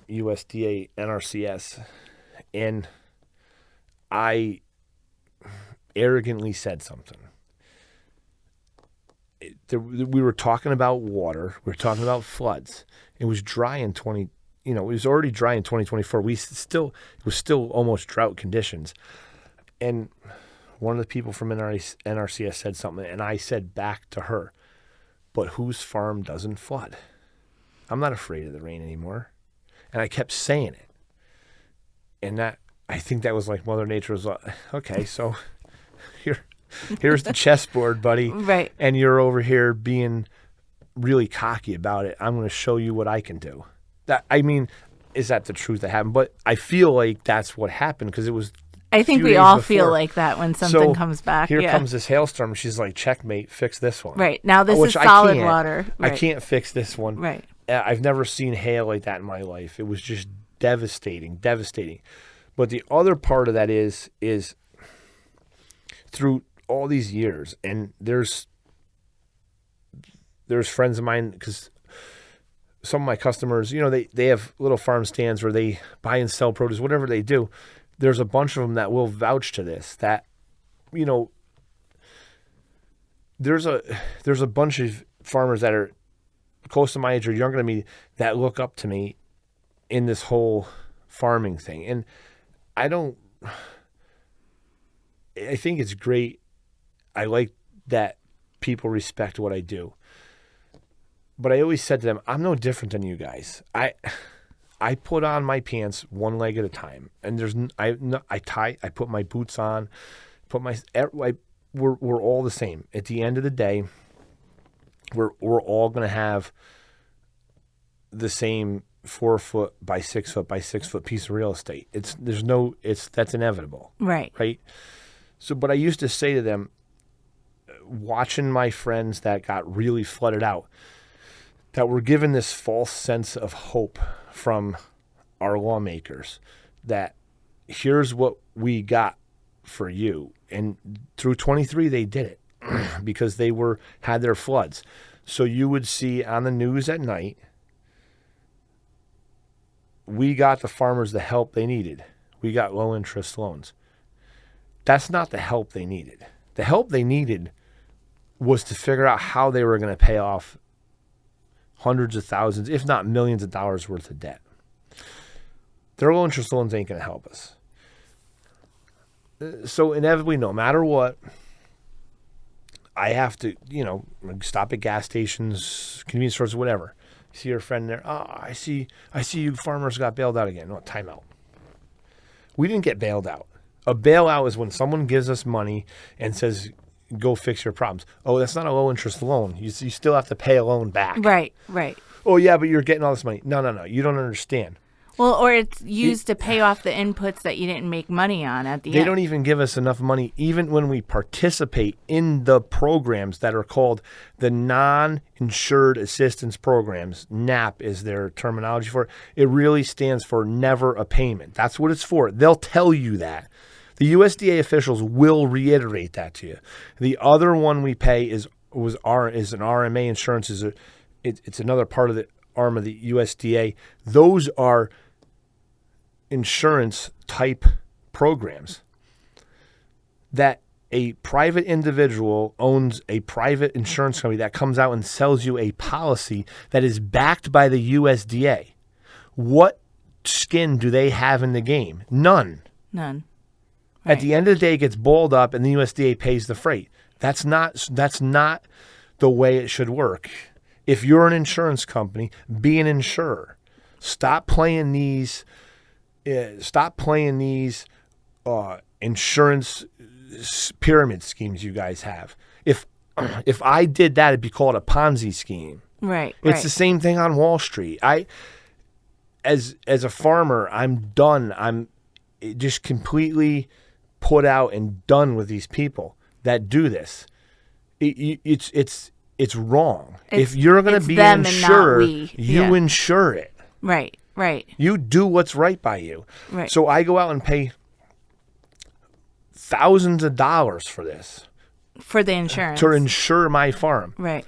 USDA, NRCS, and I arrogantly said something. We were talking about water. We were talking about floods. It was dry in it was already dry in 2024. It was still almost drought conditions. And one of the people from NRCS said something, and I said back to her, but whose farm doesn't flood? I'm not afraid of the rain anymore. And I kept saying it. And I think that was like Mother Nature was like, okay, so here's the chessboard, buddy.
Right.
And you're over here being really cocky about it. I'm going to show you what I can do. Is that the truth that happened? But I feel like that's what happened because it was.
I think we all feel like that when something comes back.
Here comes this hailstorm. She's like, checkmate, fix this one.
Right. Now this is solid water. Right.
I can't fix this one.
Right.
I've never seen hail like that in my life. It was just devastating. But the other part of that is through all these years, and there's friends of mine, because some of my customers, they have little farm stands where they buy and sell produce, whatever they do. There's a bunch of them that will vouch to this, that, there's a bunch of farmers that are close to my age or younger than me that look up to me in this whole farming thing. And I think it's great. I like that people respect what I do. But I always said to them, I'm no different than you guys. I put on my pants one leg at a time, and I put my boots on, we're all the same. At the end of the day, we're all going to have the same 4 foot by 6 foot by 6 foot piece of real estate. That's inevitable.
Right.
Right. So, but I used to say to them, watching my friends that got really flooded out, that were given this false sense of hope from our lawmakers that here's what we got for you. And through 23, they did it because they had their floods. So you would see on the news at night, we got the farmers the help they needed. We got low interest loans. That's not the help they needed. The help they needed was to figure out how they were going to pay off hundreds of thousands, if not millions of dollars worth of debt. Their low interest loans ain't going to help us. So inevitably, no matter what, I have to, stop at gas stations, convenience stores, whatever. See your friend there. Oh, I see you farmers got bailed out again. No, time out. We didn't get bailed out. A bailout is when someone gives us money and says, go fix your problems. Oh, that's not a low interest loan. You still have to pay a loan back.
Right.
Oh, yeah, but you're getting all this money. No. You don't understand.
Well, or it's used to pay off the inputs that you didn't make money on at the end.
They don't even give us enough money, even when we participate in the programs that are called the Non-Insured Assistance Programs. NAP is their terminology for it. It really stands for never a payment. That's what it's for. They'll tell you that. The USDA officials will reiterate that to you. The other one we pay is an RMA insurance. It's another part of the arm of the USDA. Those are insurance type programs that a private individual owns a private insurance company that comes out and sells you a policy that is backed by the USDA. What skin do they have in the game? None.
Right.
At the end of the day, it gets balled up and the USDA pays the freight. That's not the way it should work. If you're an insurance company, be an insurer. Stop playing these insurance pyramid schemes you guys have. If I did that, it'd be called a Ponzi scheme.
Right.
It's the same thing on Wall Street. As a farmer, I'm done. I'm just completely put out and done with these people that do this. It's wrong. If you're going to be an insurer, you insure it.
Right.
You do what's right by you.
Right.
So I go out and pay thousands of dollars for this.
For the insurance.
To insure my farm.
Right.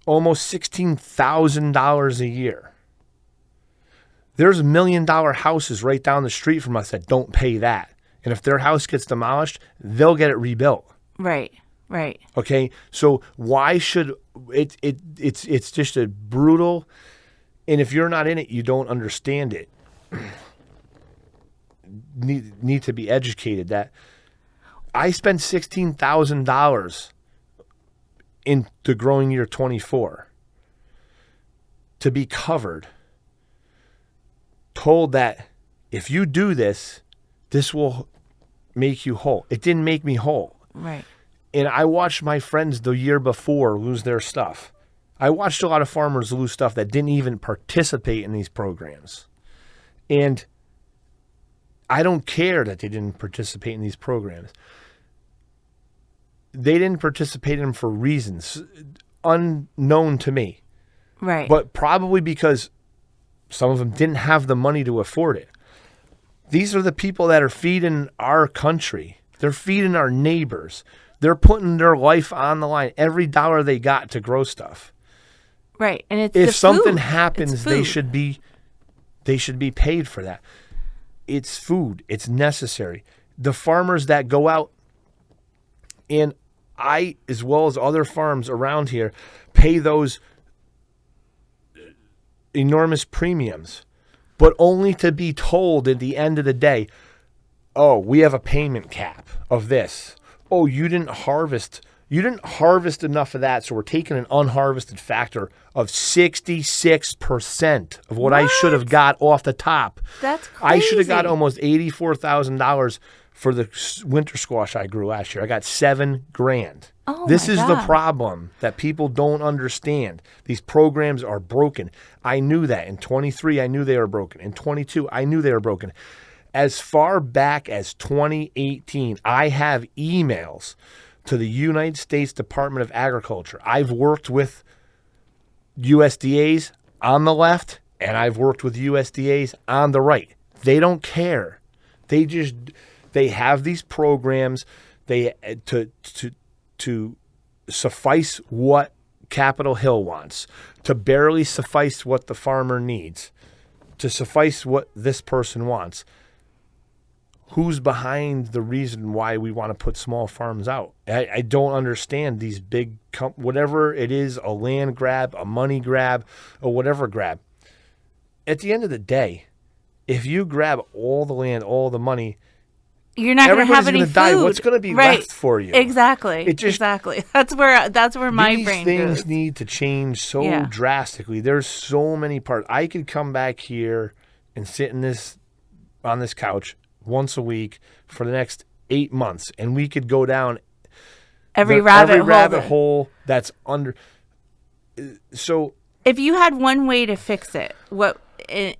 Almost $16,000 a year. There's $1 million houses right down the street from us that don't pay that. And if their house gets demolished, they'll get it rebuilt.
Right.
Okay, so why should it's just a brutal, and if you're not in it, you don't understand it. Need to be educated that I spent $16,000 in the growing year 24 to be covered. Told that if you do this, this will make you whole. It didn't make me whole.
Right.
And I watched my friends the year before lose their stuff. I watched a lot of farmers lose stuff that didn't even participate in these programs. And I don't care that they didn't participate in these programs. They didn't participate in them for reasons unknown to me.
Right.
But probably because some of them didn't have the money to afford it. These are the people that are feeding our country. They're feeding our neighbors. They're putting their life on the line. Every dollar they got to grow stuff.
Right. And it's
if something
food.
happens, they should be paid for that. It's food. It's necessary. The farmers that go out, and I, as well as other farms around here, pay those enormous premiums, but only to be told at the end of the day, oh, we have a payment cap of this. Oh, you didn't harvest enough of that, so we're taking an unharvested factor of 66% of what I should have got off the top.
That's crazy.
I should have got almost $84,000 for the winter squash I grew last year. I got $7,000.
Oh,
this
my
is
God.
the problem that people don't understand. These programs are broken. I knew that. In 23, I knew they were broken. In 22, I knew they were broken. As far back as 2018, I have emails to the United States Department of Agriculture. I've worked with USDAs on the left and I've worked with USDAs on the right. They don't care. They have these programs to suffice what Capitol Hill wants, to barely suffice what the farmer needs, to suffice what this person wants. Who's behind the reason why we want to put small farms out? I don't understand these big, whatever it is, a land grab, a money grab, or whatever grab. At the end of the day, if you grab all the land, all the money,
you're not going to have any
food.
Die.
What's going to be left for you?
Exactly. Exactly. That's where my brain goes.
These things need to change so drastically. There's so many parts. I could come back here and sit on this couch once a week for the next 8 months, and we could go down
every rabbit
hole that's under. So,
if you had one way to fix it,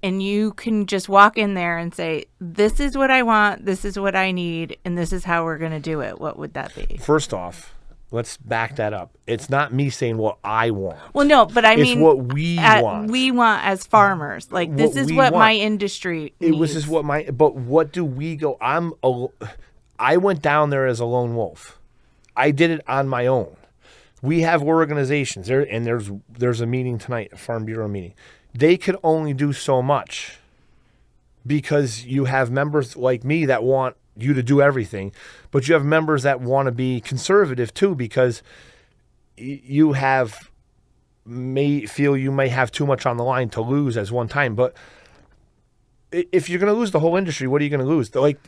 and you can just walk in there and say, "This is what I want, this is what I need, and this is how we're going to do it," what would that be?
First off, let's back that up. It's not me saying what I want.
Well, no, but I mean,
it's what we want.
We want as farmers. Like, this is what my industry needs.
This is what but what do we go? I went down there as a lone wolf. I did it on my own. We have organizations there, and there's a meeting tonight, a Farm Bureau meeting. They could only do so much because you have members like me that want you to do everything, but you have members that want to be conservative too because you may feel you may have too much on the line to lose as one time. But if you're going to lose the whole industry, what are you going to lose? Like,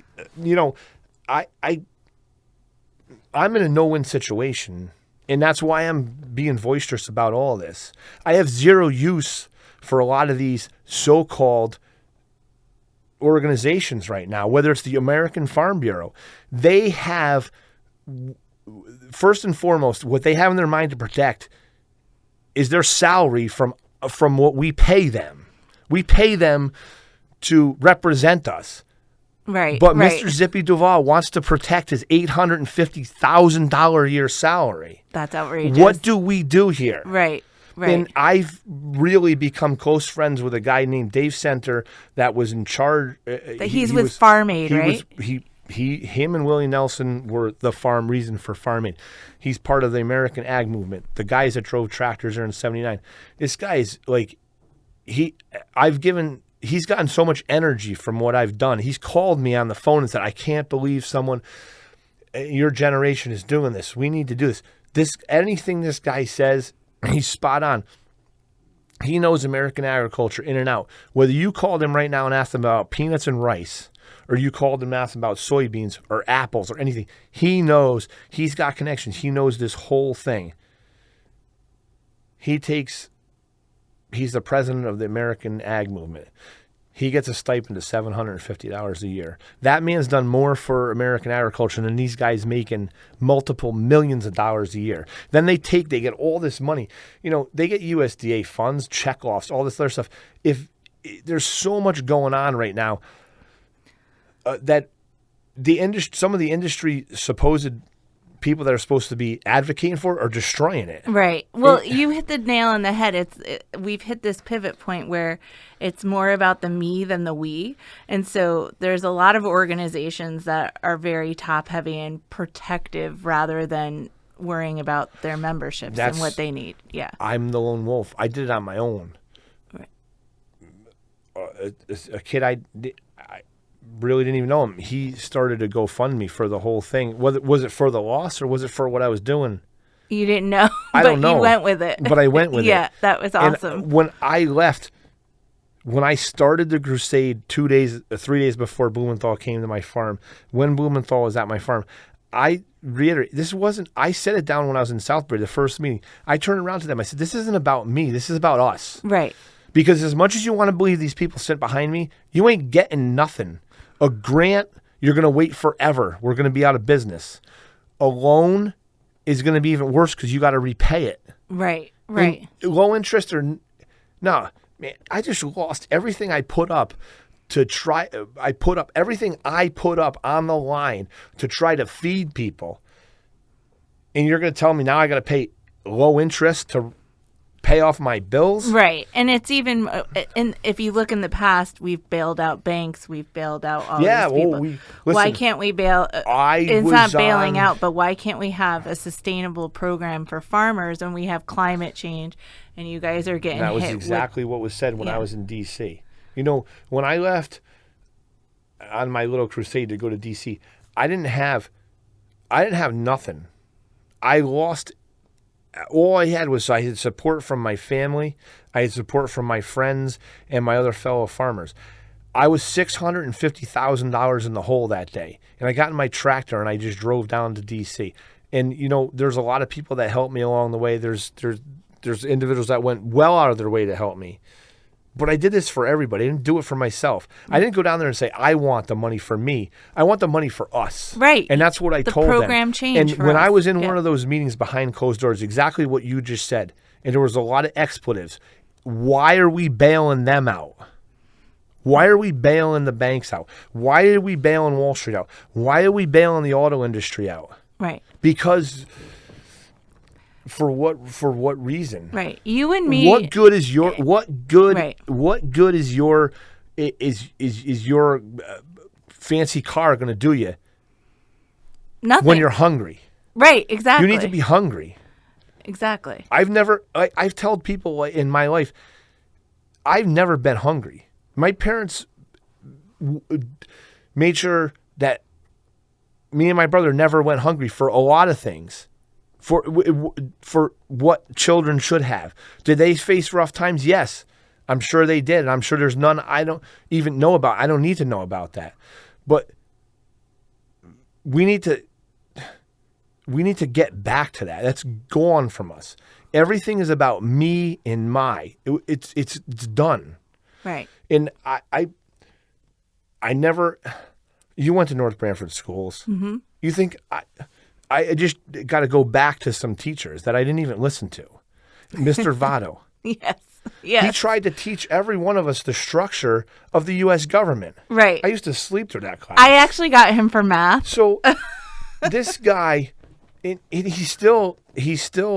I'm in a no-win situation, and that's why I'm being boisterous about all this. I have zero use for a lot of these so-called organizations right now, whether it's the American Farm Bureau. They have, first and foremost, what they have in their mind to protect is their salary from what we pay them. We pay them to represent us.
Right.
But Mr. Zippy Duval wants to protect his $850,000 a year salary.
That's outrageous.
What do we do here?
Right. Right.
And I've really become close friends with a guy named Dave Center that was in charge.
He's with Farm Aid, right?
Him and Willie Nelson were the reason for Farm Aid. He's part of the American Ag Movement. The guys that drove tractors there in '79. This guy's like, he's gotten so much energy from what I've done. He's called me on the phone and said, "I can't believe someone your generation is doing this. We need to do this." Anything this guy says, he's spot on. He knows American agriculture in and out. Whether you called him right now and asked him about peanuts and rice, or you called him and asked him about soybeans or apples or anything, he knows. He's got connections. He knows this whole thing. He's the president of the American Ag Movement. He gets a stipend of $750 a year. That man's done more for American agriculture than these guys making multiple millions of dollars a year. Then they get all this money. They get USDA funds, checkoffs, all this other stuff. If there's so much going on right now that some of the industry supposed people that are supposed to be advocating for it are destroying it.
Right. Well, you hit the nail on the head. We've hit this pivot point where it's more about the me than the we. And so there's a lot of organizations that are very top heavy and protective rather than worrying about their memberships and what they need. Yeah.
I'm the lone wolf. I did it on my own.
Right.
A kid I really didn't even know him. He started a GoFundMe for the whole thing. Was it for the loss or was it for what I was doing?
You didn't know.
I don't know.
You went with it.
But I went with it.
Yeah, that was awesome.
And when I left, when I started the crusade 3 days before Blumenthal came to my farm, when Blumenthal was at my farm, I reiterate, I said it down when I was in Southbury, the first meeting. I turned around to them. I said, this isn't about me. This is about us.
Right.
Because as much as you want to believe these people sit behind me, you ain't getting nothing. A grant, you're going to wait forever. We're going to be out of business. A loan is going to be even worse because you got to repay it.
Right, right.
And low interest man, I just lost everything I put up everything I put up on the line to try to feed people. And you're going to tell me now I got to pay low interest pay off my bills.
Right. And it's even, and if you look in the past, we've bailed out banks, we've bailed out all these people. Why can't we bail? It's not bailing out, but why can't we have a sustainable program for farmers when we have climate change and you guys are getting hit?
That was exactly what was said when I was in D.C. You know, when I left on my little crusade to go to D.C., I didn't have nothing. I lost. All I had was I had support from my family, I had support from my friends and my other fellow farmers. I was $650,000 in the hole that day, and I got in my tractor and I just drove down to D.C. And you know, there's a lot of people that helped me along the way. There's individuals that went well out of their way to help me. But I did this for everybody. I didn't do it for myself. I didn't go down there and say, I want the money for me. I want the money for us.
Right.
And that's what I told them.
The program changed.
And when I was in one of those meetings behind closed doors, exactly what you just said, and there was a lot of expletives. Why are we bailing them out? Why are we bailing the banks out? Why are we bailing Wall Street out? Why are we bailing the auto industry out?
Right.
Because... For what reason?
Right. You and me.
What good is your
Right.
What good is your fancy car going to do you?
Nothing.
When you're hungry.
Right. Exactly.
You need to be hungry.
Exactly.
I've told people in my life, I've never been hungry. My parents made sure that me and my brother never went hungry for a lot of things. For what children should have. Did they face rough times? Yes, I'm sure they did. And I'm sure there's none I don't even know about. I don't need to know about that. But we need to get back to that. That's gone from us. Everything is about me and my. It's done.
Right.
And I never. You went to North Branford schools. Mm-hmm. You think I just got to go back to some teachers that I didn't even listen to. Mr. Votto.
Yes.
He tried to teach every one of us the structure of the U.S. government.
Right.
I used to sleep through that class.
I actually got him for math.
So this guy, he's still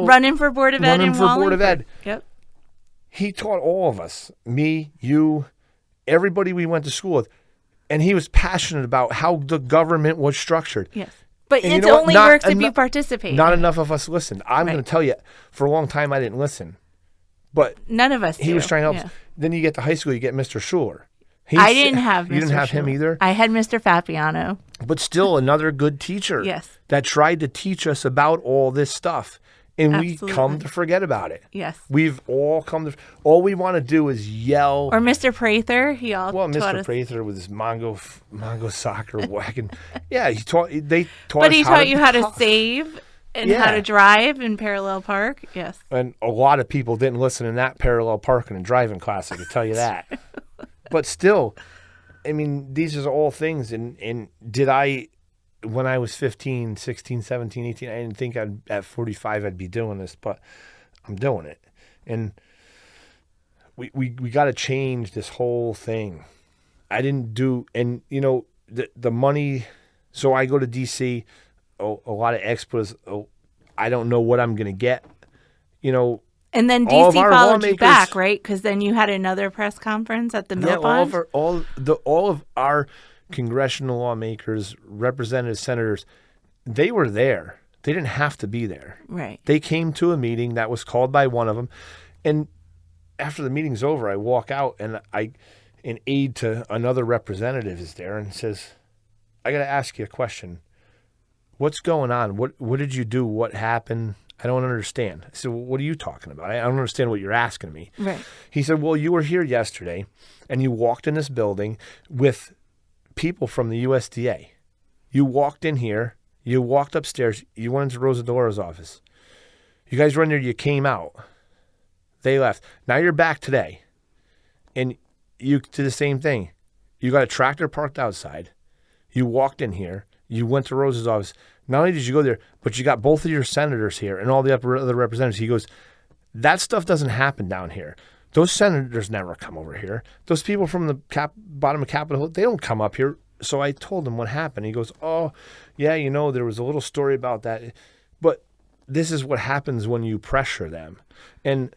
running for Board of Ed in Wallingford. Yep.
He taught all of us, me, you, everybody we went to school with, and he was passionate about how the government was structured.
Yes. But
and
it only works if you participate.
Not enough of us listened. I'm going to tell you, for a long time I didn't listen. But
none of us
He was trying to help us. Then you get to high school, you get Mr. Schuler.
I didn't have Mr.
You didn't have
Schuler.
him either?
I had Mr. Fapiano.
But still another good teacher.
Yes.
That tried to teach us about all this stuff. And
Absolutely.
we come to forget about it.
Yes.
We've all come to... All we want to do is yell.
Or Mr. Prather.
Mr. Prather with his Mongo soccer wagon. Yeah, they taught
But
us
he
how
taught
to
you how to save and how to drive in parallel park. Yes.
And a lot of people didn't listen in that parallel parking and driving class, I can tell you that. But still, I mean, these are all things. And did I... When I was 15, 16, 17, 18, I didn't think at 45 I'd be doing this, but I'm doing it. And we got to change this whole thing. I didn't do, and you know, the money, so I go to D.C., a lot of experts, I don't know what I'm going to get, you know.
And then D.C. followed you back, right? Because then you had another press conference at the Mill Pond.
all of our congressional lawmakers, representatives, senators, they were there. They didn't have to be there.
Right.
They came to a meeting that was called by one of them. And after the meeting's over, I walk out and an aide to another representative is there and says, I got to ask you a question. What's going on? What did you do? What happened? I don't understand. I said, well, what are you talking about? I don't understand what you're asking me.
Right.
He said, well, you were here yesterday and you walked in this building with people from the USDA. You walked in here, you walked upstairs, you went into Rosa DeLaura's office. You guys were in there, you came out. They left. Now you're back today. And you did the same thing. You got a tractor parked outside. You walked in here. You went to Rosa's office. Not only did you go there, but you got both of your senators here and all the other representatives. He goes, that stuff doesn't happen down here. Those senators never come over here. Those people from the bottom of Capitol Hill, they don't come up here. So I told him what happened. He goes, oh, yeah, you know, there was a little story about that. But this is what happens when you pressure them. And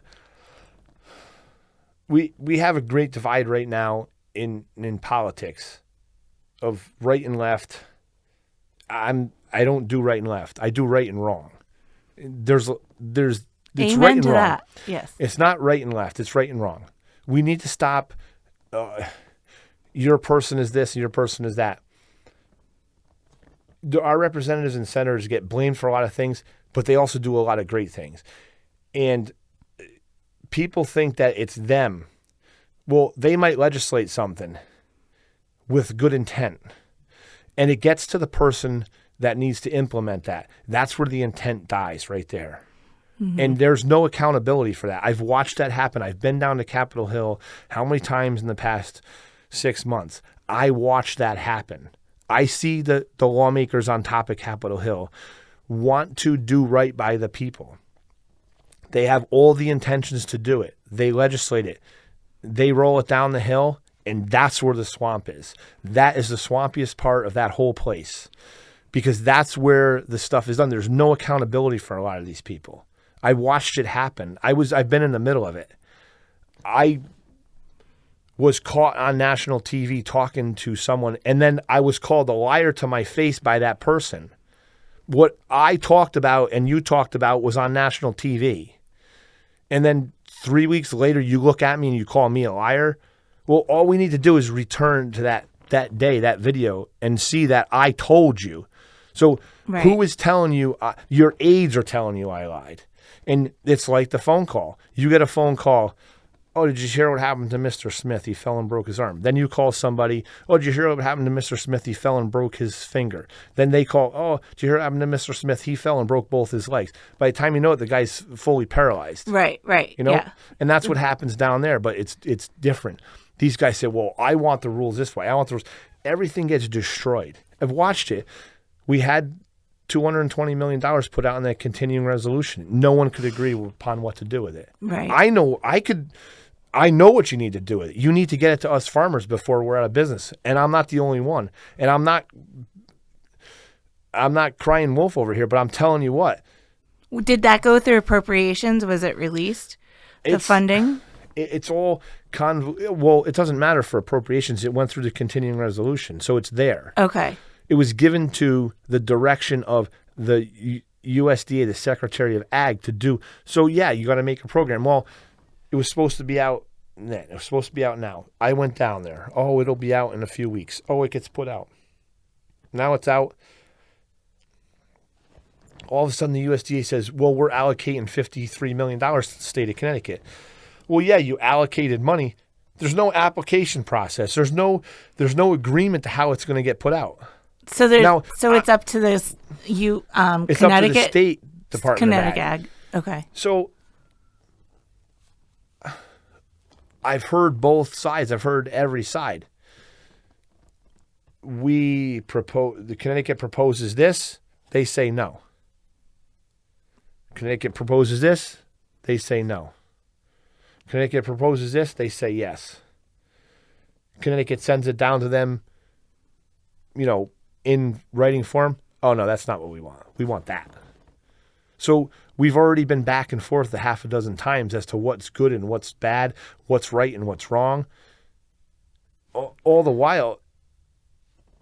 we have a great divide right now in politics of right and left. I don't do right and left. I do right and wrong. There's it's
Amen
right and
to
wrong.
that. Yes.
It's not right and left. It's right and wrong. We need to stop. Your person is this and your person is that. Our representatives and senators get blamed for a lot of things, but they also do a lot of great things. And people think that it's them. Well, they might legislate something with good intent, and it gets to the person that needs to implement that. That's where the intent dies right there. Mm-hmm. And there's no accountability for that. I've watched that happen. I've been down to Capitol Hill how many times in the past 6 months? I watched that happen. I see the lawmakers on top of Capitol Hill want to do right by the people. They have all the intentions to do it. They legislate it. They roll it down the hill, and that's where the swamp is. That is the swampiest part of that whole place, because that's where the stuff is done. There's no accountability for a lot of these people. I watched it happen. I've been in the middle of it. I was caught on national TV talking to someone, and then I was called a liar to my face by that person. What I talked about and you talked about was on national TV. And then 3 weeks later, you look at me and you call me a liar. Well, all we need to do is return to that day, that video, and see that I told you. So right. Who is telling you? Your aides are telling you I lied. And it's like the phone call. You get a phone call. Oh, did you hear what happened to Mr. Smith? He fell and broke his arm. Then you call somebody. Oh, did you hear what happened to Mr. Smith? He fell and broke his finger. Then they call. Oh, did you hear what happened to Mr. Smith? He fell and broke both his legs. By the time you know it, the guy's fully paralyzed.
Right.
You know,
yeah.
And that's what happens down there. But it's different. These guys say, well, I want the rules this way. I want the rules. Everything gets destroyed. I've watched it. We had $220 million put out in that continuing resolution. No one could agree upon what to do with it.
Right.
I know what you need to do with it. You need to get it to us farmers before we're out of business. And I'm not the only one. And I'm not crying wolf over here, but I'm telling you what.
Did that go through appropriations? Was it released? The funding?
It's all well, it doesn't matter for appropriations. It went through the continuing resolution. So it's there.
Okay.
It was given to the direction of the USDA, the Secretary of Ag, to do. So, yeah, you got to make a program. Well, it was supposed to be out then. It was supposed to be out now. I went down there. Oh, it'll be out in a few weeks. Oh, it gets put out. Now it's out. All of a sudden, the USDA says, well, we're allocating $53 million to the state of Connecticut. Well, yeah, you allocated money. There's no application process. There's no agreement to how it's going to get put out.
So it's up to this
it's
Connecticut.
It's up to the State Department
Connecticut
of
Ag. Okay.
So I've heard both sides. I've heard every side. The Connecticut proposes this, they say no. Connecticut proposes this, they say no. Connecticut proposes this, they say yes. Connecticut sends it down to them, in writing form. Oh, no, that's not what we want. We want that. So we've already been back and forth a half a dozen times as to what's good and what's bad, what's right and what's wrong. All the while.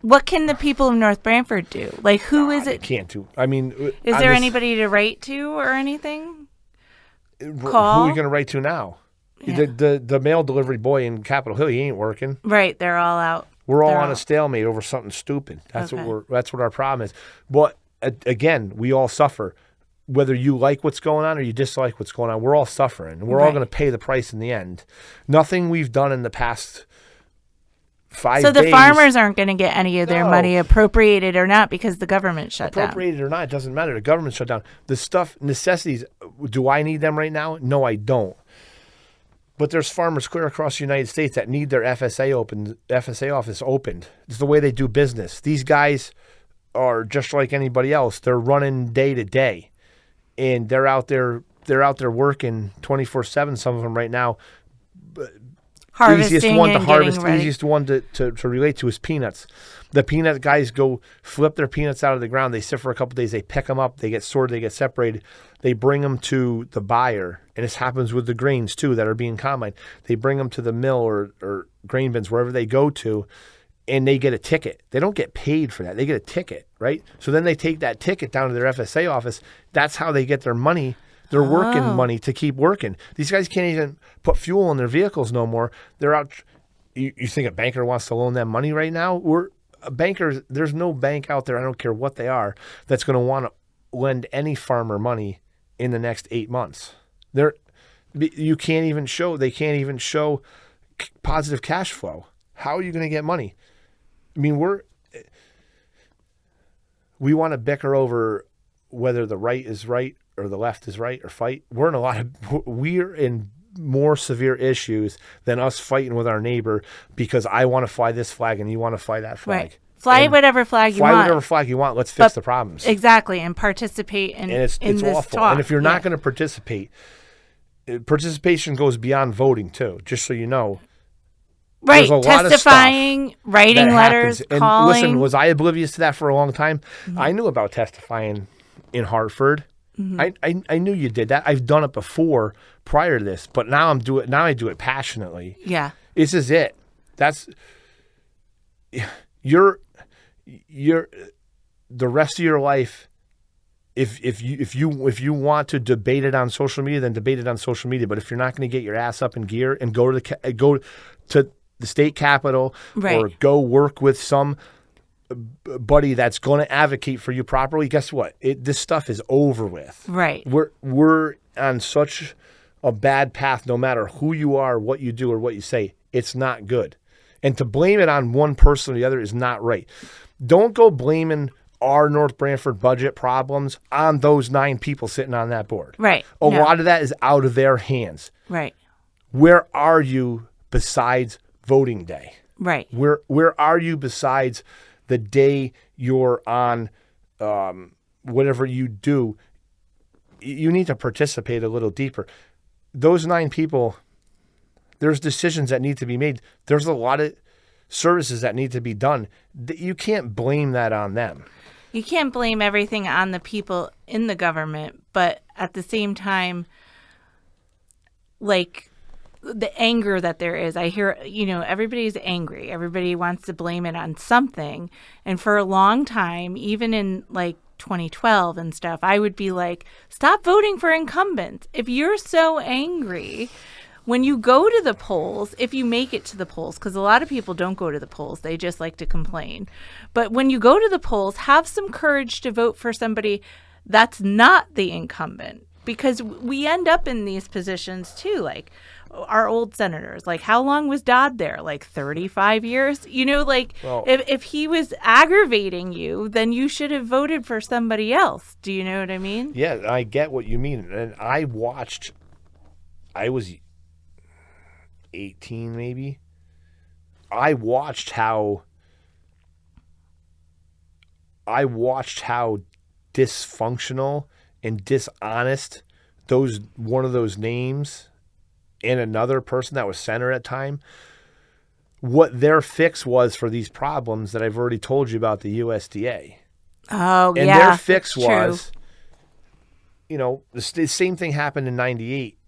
What can the people of North Branford do? Like, who is it?
They can't do. I mean,
is there anybody to write to or anything?
Call? Who are you going to write to now? Yeah. The mail delivery boy in Capitol Hill, he ain't working.
Right, they're all out.
We're all on a stalemate over something stupid. That's what our problem is. But again, we all suffer. Whether you like what's going on or you dislike what's going on, we're all suffering. We're all going to pay the price in the end. Nothing we've done in the past 5 days.
So the farmers aren't going to get any of their money, appropriated or not, because the government shut down.
Appropriated or not, it doesn't matter. The government shut down. The stuff, necessities, do I need them right now? No, I don't. But there's farmers clear across the United States that need their FSA office opened. It's the way they do business. These guys are just like anybody else. They're running day to day, and they're out there working 24/7. Some of them right now,
harvesting
easiest one to
and
harvest,
getting ready.
easiest one to relate to is peanuts. The peanut guys go flip their peanuts out of the ground. They sit for a couple days. They pick them up. They get sorted. They get separated. They bring them to the buyer. And this happens with the grains, too, that are being combined. They bring them to the mill or grain bins, wherever they go to, and they get a ticket. They don't get paid for that. They get a ticket, right? So then they take that ticket down to their FSA office. That's how they get their money. They're working money to keep working. These guys can't even put fuel in their vehicles no more. They're out. You think a banker wants to loan them money right now? There's no bank out there, I don't care what they are, that's going to want to lend any farmer money in the next 8 months. They can't even show positive cash flow. How are you going to get money? I mean, we want to bicker over whether the right is right or the left is right or fight. We're in more severe issues than us fighting with our neighbor because I want to fly this flag and you want to fly that flag.
Right. Fly whatever flag you want.
Fly whatever flag you want. Let's fix the problems.
Exactly, and participate in
it's
this
awful.
talk.
And if you're not going to participate, participation goes beyond voting too, just so you know.
Right,
There's a lot
testifying,
of stuff
writing letters,
and
calling.
listen, was I oblivious to that for a long time? Mm-hmm. I knew about testifying in Hartford. Mm-hmm. I knew you did that. I've done it before prior to this, but now I do it passionately.
Yeah.
This is it. That's you're the rest of your life. If you want to debate it on social media, then debate it on social media. But if you're not going to get your ass up in gear and go to the state capitol,
right,
or go work with some buddy that's going to advocate for you properly, guess what? This stuff is over with.
Right.
We're on such a bad path. No matter who you are, what you do, or what you say, it's not good. And to blame it on one person or the other is not right. Don't go blaming our North Branford budget problems on those 9 people sitting on that board.
Right.
A lot of that is out of their hands.
Right.
Where are you besides voting day?
Right.
Where are you besides the day you're on whatever you do? You need to participate a little deeper. Those 9 people, there's decisions that need to be made. There's a lot of services that need to be done. You can't blame that on them.
You can't blame everything on the people in the government, but at the same time, like the anger that there is, I hear, everybody's angry. Everybody wants to blame it on something. And for a long time, even in like 2012 and stuff, I would be like, stop voting for incumbents. If you're so angry, when you go to the polls, if you make it to the polls, because a lot of people don't go to the polls, they just like to complain. But when you go to the polls, have some courage to vote for somebody that's not the incumbent, because we end up in these positions too, like our old senators. Like, how long was Dodd there? Like 35 years? Well, if he was aggravating you, then you should have voted for somebody else. Do you know what I mean?
Yeah, I get what you mean. And I was 18 maybe. I watched how dysfunctional and dishonest one of those names and another person that was senator at the time, what their fix was for these problems that I've already told you about the USDA.
Oh,
and
yeah.
And their fix was, the same thing happened in 98.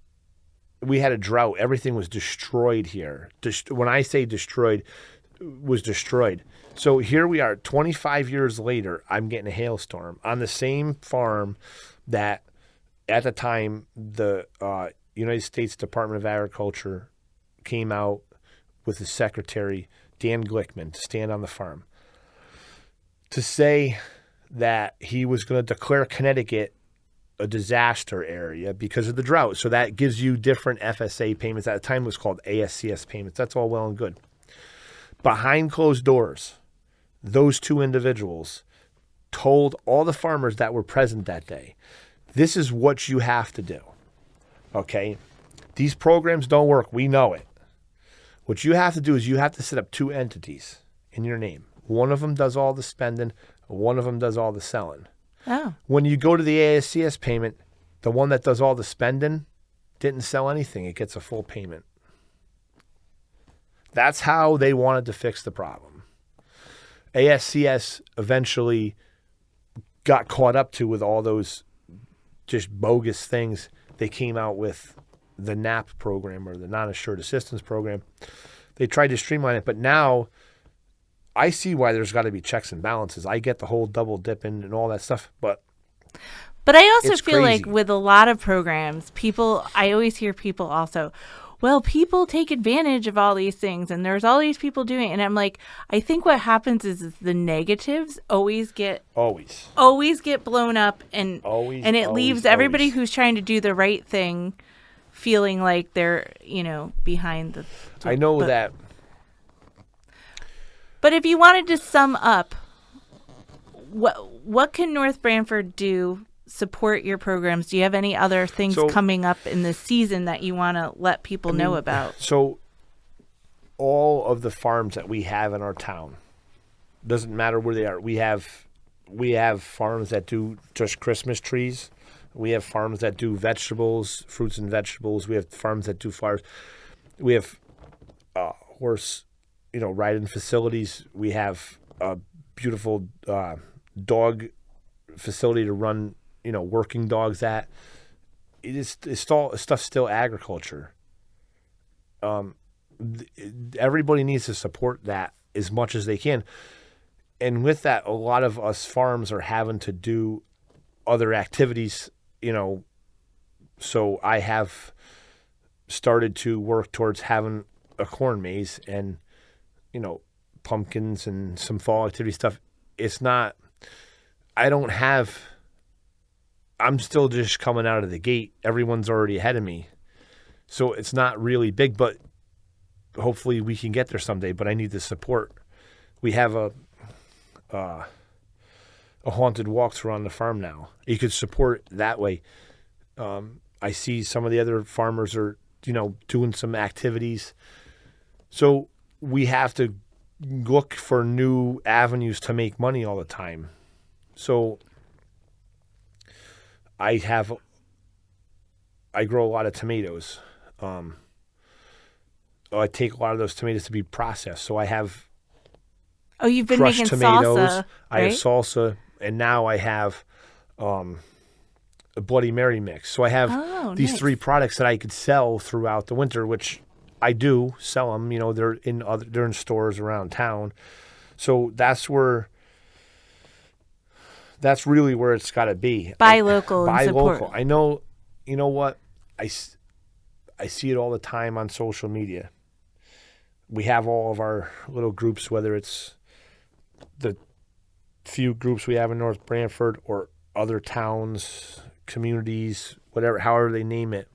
We had a drought. Everything was destroyed here. When I say destroyed, was destroyed. So here we are, 25 years later, I'm getting a hailstorm on the same farm that at the time the United States Department of Agriculture came out with his secretary, Dan Glickman, to stand on the farm to say that he was going to declare Connecticut a disaster area because of the drought. So that gives you different FSA payments. At the time it was called ASCS payments. That's all well and good. Behind closed doors, those 2 individuals told all the farmers that were present that day, this is what you have to do. Okay? These programs don't work. We know it. What you have to do is you have to set up 2 entities in your name. One of them does all the spending. One of them does all the selling.
Oh.
When you go to the ASCS payment, the one that does all the spending didn't sell anything. It gets a full payment. That's how they wanted to fix the problem. ASCS eventually got caught up to with all those just bogus things. They came out with the NAP program, or the non-assured assistance program. They tried to streamline it, but now I see why there's got to be checks and balances. I get the whole double dipping and all that stuff, but
I also feel
crazy.
like with a lot of programs, I always hear people also, well, people take advantage of all these things and there's all these people doing it. And I'm like, I think what happens is the negatives always get blown up, and it leaves everybody who's trying to do the right thing feeling like they're, behind the.
I know that.
But if you wanted to sum up, what can North Branford do? Support your programs. Do you have any other things coming up in this season that you want to let people know about?
So all of the farms that we have in our town, doesn't matter where they are. We have farms that do just Christmas trees. We have farms that do vegetables, fruits and vegetables. We have farms that do flowers. We have horse, riding facilities. We have a beautiful dog facility to run, working dogs at. Stuff's still agriculture. Everybody needs to support that as much as they can. And with that, a lot of us farms are having to do other activities, so I have started to work towards having a corn maze and, pumpkins and some fall activity stuff. It's not, I'm still just coming out of the gate. Everyone's already ahead of me. So it's not really big, but hopefully we can get there someday, but I need the support. We have a haunted walkthrough on the farm now. You could support that way. I see some of the other farmers are, doing some activities. So we have to look for new avenues to make money all the time. So I grow a lot of tomatoes. I take a lot of those tomatoes to be processed. So I have
you've been
crushed
making
tomatoes.
salsa, right?
I have salsa, and now I have a Bloody Mary mix. So I have these 3 products that I could sell throughout the winter, which I do sell them. They're in stores around town. So that's really where it's got to be.
Buy local and
buy
support.
Local. I know. You know what? I see it all the time on social media. We have all of our little groups, whether it's the few groups we have in North Branford or other towns, communities, whatever, however they name it.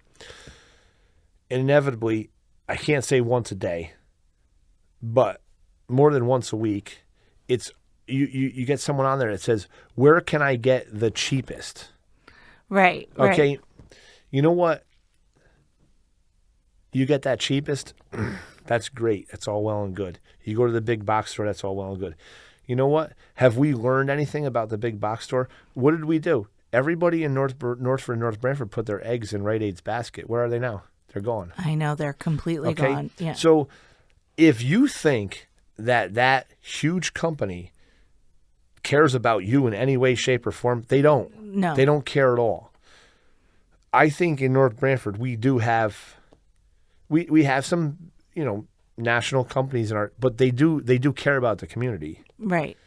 And inevitably, I can't say once a day, but more than once a week, it's you get someone on there that says, where can I get the cheapest?
Right.
Okay.
Right.
You know what? You get that cheapest, that's great. That's all well and good. You go to the big box store, that's all well and good. You know what? Have we learned anything about the big box store? What did we do? Everybody in North Branford put their eggs in Rite Aid's basket. Where are they now? They're gone.
I know, they're completely gone. Yeah.
So if you think that huge company cares about you in any way, shape, or form, they don't.
No.
They don't care at all. I think in North Branford we do have we have some, national companies but they do care about the community.
Right.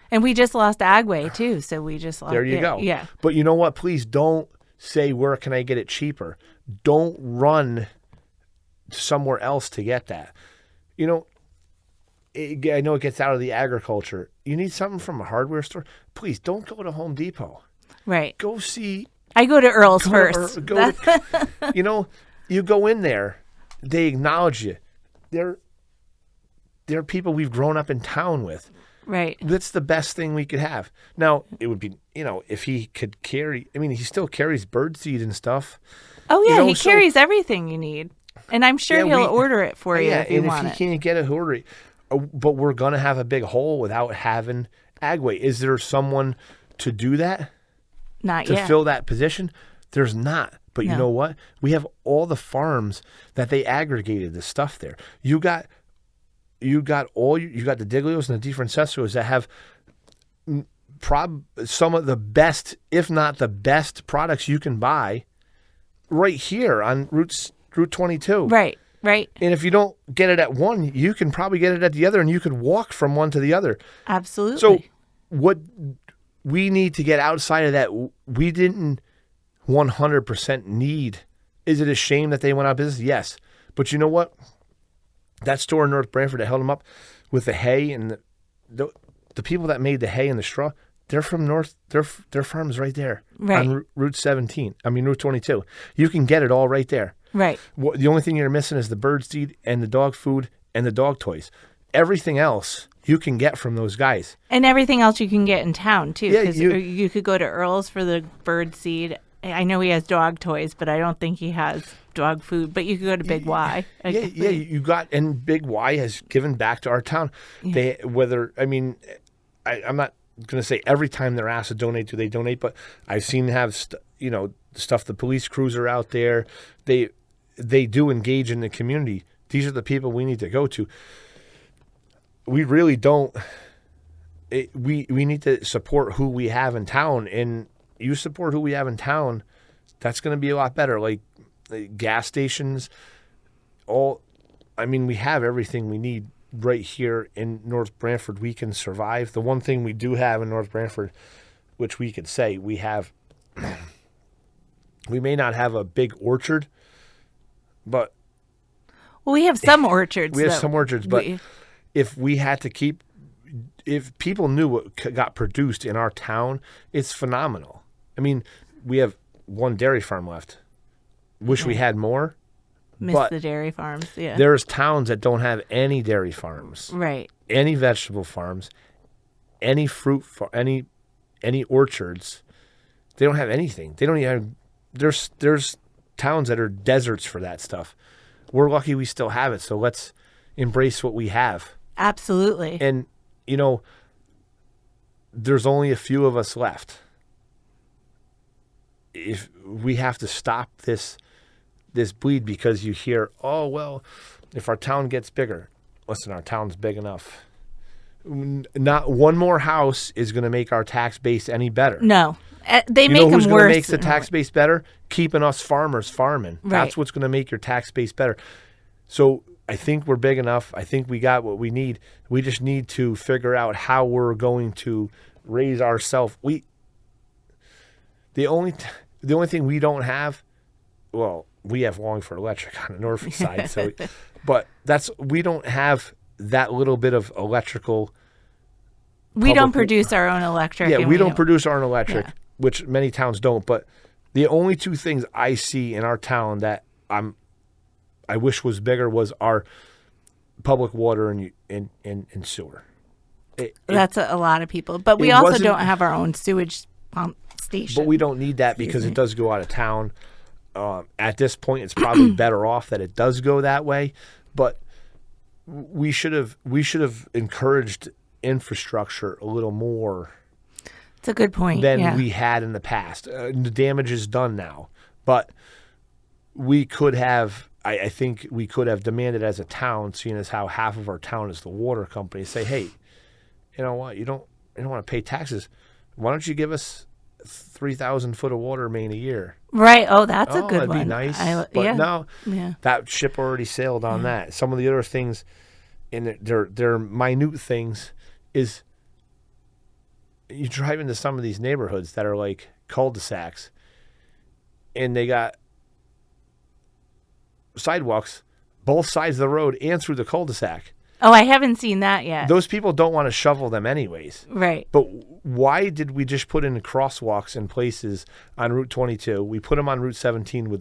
And we just lost Agway too, so we just lost.
There you go.
Yeah.
But you know what? Please don't say, where can I get it cheaper? Don't run somewhere else to get that. I know it gets out of the agriculture. You need something from a hardware store? Please don't go to Home Depot.
Right.
Go see.
I go to Earl's first.
You go in there, they acknowledge you. They're people we've grown up in town with.
Right.
That's the best thing we could have. Now, it would be, if he could carry, he still carries birdseed and stuff.
Oh, yeah, he carries everything you need. And I'm sure he'll order it for you if you want it.
If he can't get it, he'll order it. But we're going to have a big hole without having Agway. Is there someone to do that?
Not yet.
To fill that position? There's not. But you know what? We have all the farms that they aggregated the stuff there. You got you got the Diglios and the DiFrancescos that have some of the best, if not the best, products you can buy right here on Route 22.
Right. Right.
And if you don't get it at one, you can probably get it at the other, and you could walk from one to the other.
Absolutely.
So what we need to get outside of that, we didn't 100% need. Is it a shame that they went out of business? Yes. But you know what? That store in North Branford that held them up with the hay and the people that made the hay and the straw, they're from North. Their farm's right there on Route 22. You can get it all right there.
Right.
The only thing you're missing is the bird seed and the dog food and the dog toys. Everything else you can get from those guys.
And everything else you can get in town, too.
Yeah,
you could go to Earl's for the bird seed. I know he has dog toys, but I don't think he has dog food. But you could go to Big Y.
You got, and Big Y has given back to our town. Yeah. I'm not going to say every time they're asked to donate, do they donate? But I've seen them have, stuff, the police cruiser out there. They do engage in the community. These are the people we need to go to. We really don't. We need to support who we have in town, and you support who we have in town. That's going to be a lot better. Like gas stations, we have everything we need right here in North Branford. We can survive. The one thing we do have in North Branford, which we could say we have, we may not have a big orchard, but
we have some orchards.
We have some orchards, but if people knew what got produced in our town, it's phenomenal. We have one dairy farm left. Wish we had more.
Miss the dairy farms, yeah.
There's towns that don't have any dairy farms.
Right.
Any vegetable farms, any fruit, any orchards. They don't have anything. They don't even have, there's towns that are deserts for that stuff. We're lucky we still have it, so let's embrace what we have.
Absolutely.
And, there's only a few of us left. If we have to stop this bleed because you hear, if our town gets bigger. Listen, our town's big enough. Not one more house is going to make our tax base any better.
No. They make them worse.
Who's going to make the tax base better? Keeping us farmers farming.
Right.
That's what's going to make your tax base better. So I think we're big enough. I think we got what we need. We just need to figure out how we're going to raise ourselves. The only thing we don't have, we have Wallingford Electric on the north side, but we don't have that little bit of electrical.
We don't produce our own electric.
Yeah, we don't produce our own electric, which many towns don't. But the only two things I see in our town that I wish was bigger was our public water and sewer.
That's a lot of people, but we also don't have our own sewage pump station.
But we don't need that because it does go out of town. At this point, it's probably better off that it does go that way. But we should have encouraged infrastructure a little more.
It's a good point.
Than we had in the past. The damage is done now, but we could have. I think we could have demanded as a town, seeing as how half of our town is the water company, say, hey, you know what? You don't want to pay taxes. Why don't you give us 3,000 foot of water main a year?
Right. Oh, that's a good
that'd
one.
Be nice. But no, that ship already sailed on that. Some of the other things, and they're minute things, is you drive into some of these neighborhoods that are like cul-de-sacs, and they got sidewalks both sides of the road and through the cul-de-sac.
Oh, I haven't seen that yet.
Those people don't want to shovel them anyways.
Right.
But why did we just put in crosswalks in places on Route 22? We put them on Route 17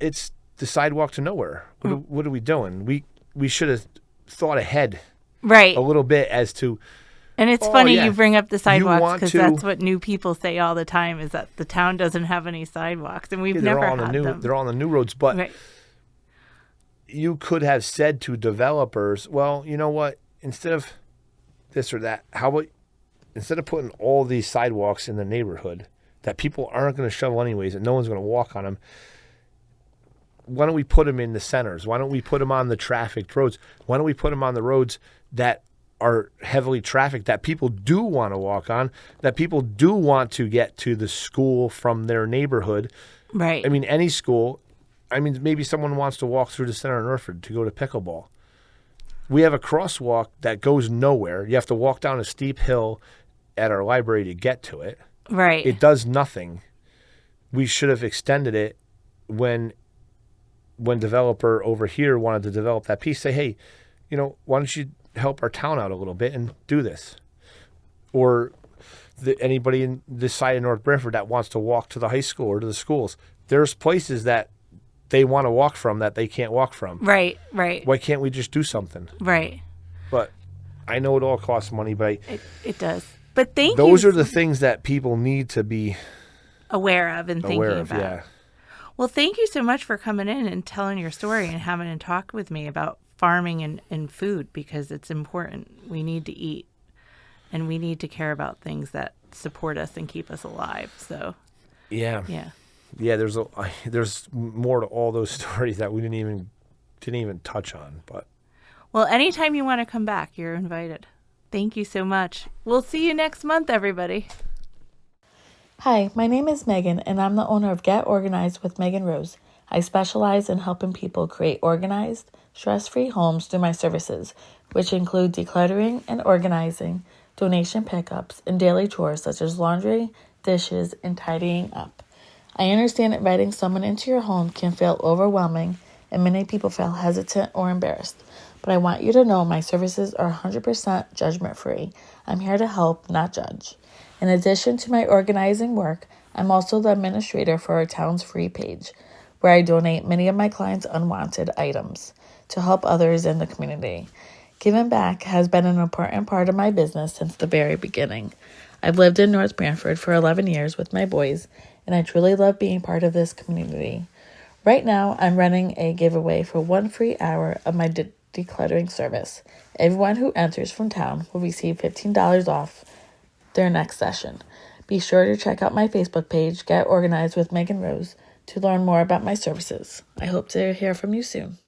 it's the sidewalk to nowhere. What are we doing? We should have thought ahead a little bit as to.
And it's funny you bring up the sidewalks because that's what new people say all the time is that the town doesn't have any sidewalks, and we've never had them.
They're on the new roads, but you could have said to developers, well, you know what? Instead of this or that, how about instead of putting all these sidewalks in the neighborhood that people aren't going to shovel anyways and no one's going to walk on them, why don't we put them in the centers? Why don't we put them on the trafficked roads? Why don't we put them on the roads that are heavily trafficked, that people do want to walk on, that people do want to get to the school from their neighborhood?
Right.
I mean, any school. I mean, maybe someone wants to walk through the center of Northford to go to pickleball. We have a crosswalk that goes nowhere. You have to walk down a steep hill at our library to get to it.
Right.
It does nothing. We should have extended it when developer over here wanted to develop that piece. Say, hey, why don't you help our town out a little bit and do this? Or anybody in this side of North Branford that wants to walk to the high school or to the schools, there's places that they want to walk from that they can't walk from.
Right.
Why can't we just do something?
Right.
But I know it all costs money, but
it does. But
those are the things that people need to be
aware of and thinking about.
Yeah.
Well, thank you so much for coming in and telling your story and having a talk with me about farming and food, because it's important. We need to eat, and we need to care about things that support us and keep us alive. So, yeah. There's more to all those stories that we didn't even touch on. But well, anytime you want to come back, you're invited. Thank you so much. We'll see you next month, everybody.
Hi, my name is Megan, and I'm the owner of Get Organized with Megan Rose. I specialize in helping people create organized, stress-free homes through my services, which include decluttering and organizing, donation pickups, and daily chores such as laundry, dishes, and tidying up. I understand that inviting someone into your home can feel overwhelming, and many people feel hesitant or embarrassed. But I want you to know my services are 100% judgment-free. I'm here to help, not judge. In addition to my organizing work, I'm also the administrator for our town's free page, where I donate many of my clients' unwanted items to help others in the community. Giving back has been an important part of my business since the very beginning. I've lived in North Branford for 11 years with my boys, and I truly love being part of this community. Right now, I'm running a giveaway for 1 free hour of my decluttering service. Everyone who enters from town will receive $15 off their next session. Be sure to check out my Facebook page, Get Organized with Megan Rose, to learn more about my services. I hope to hear from you soon.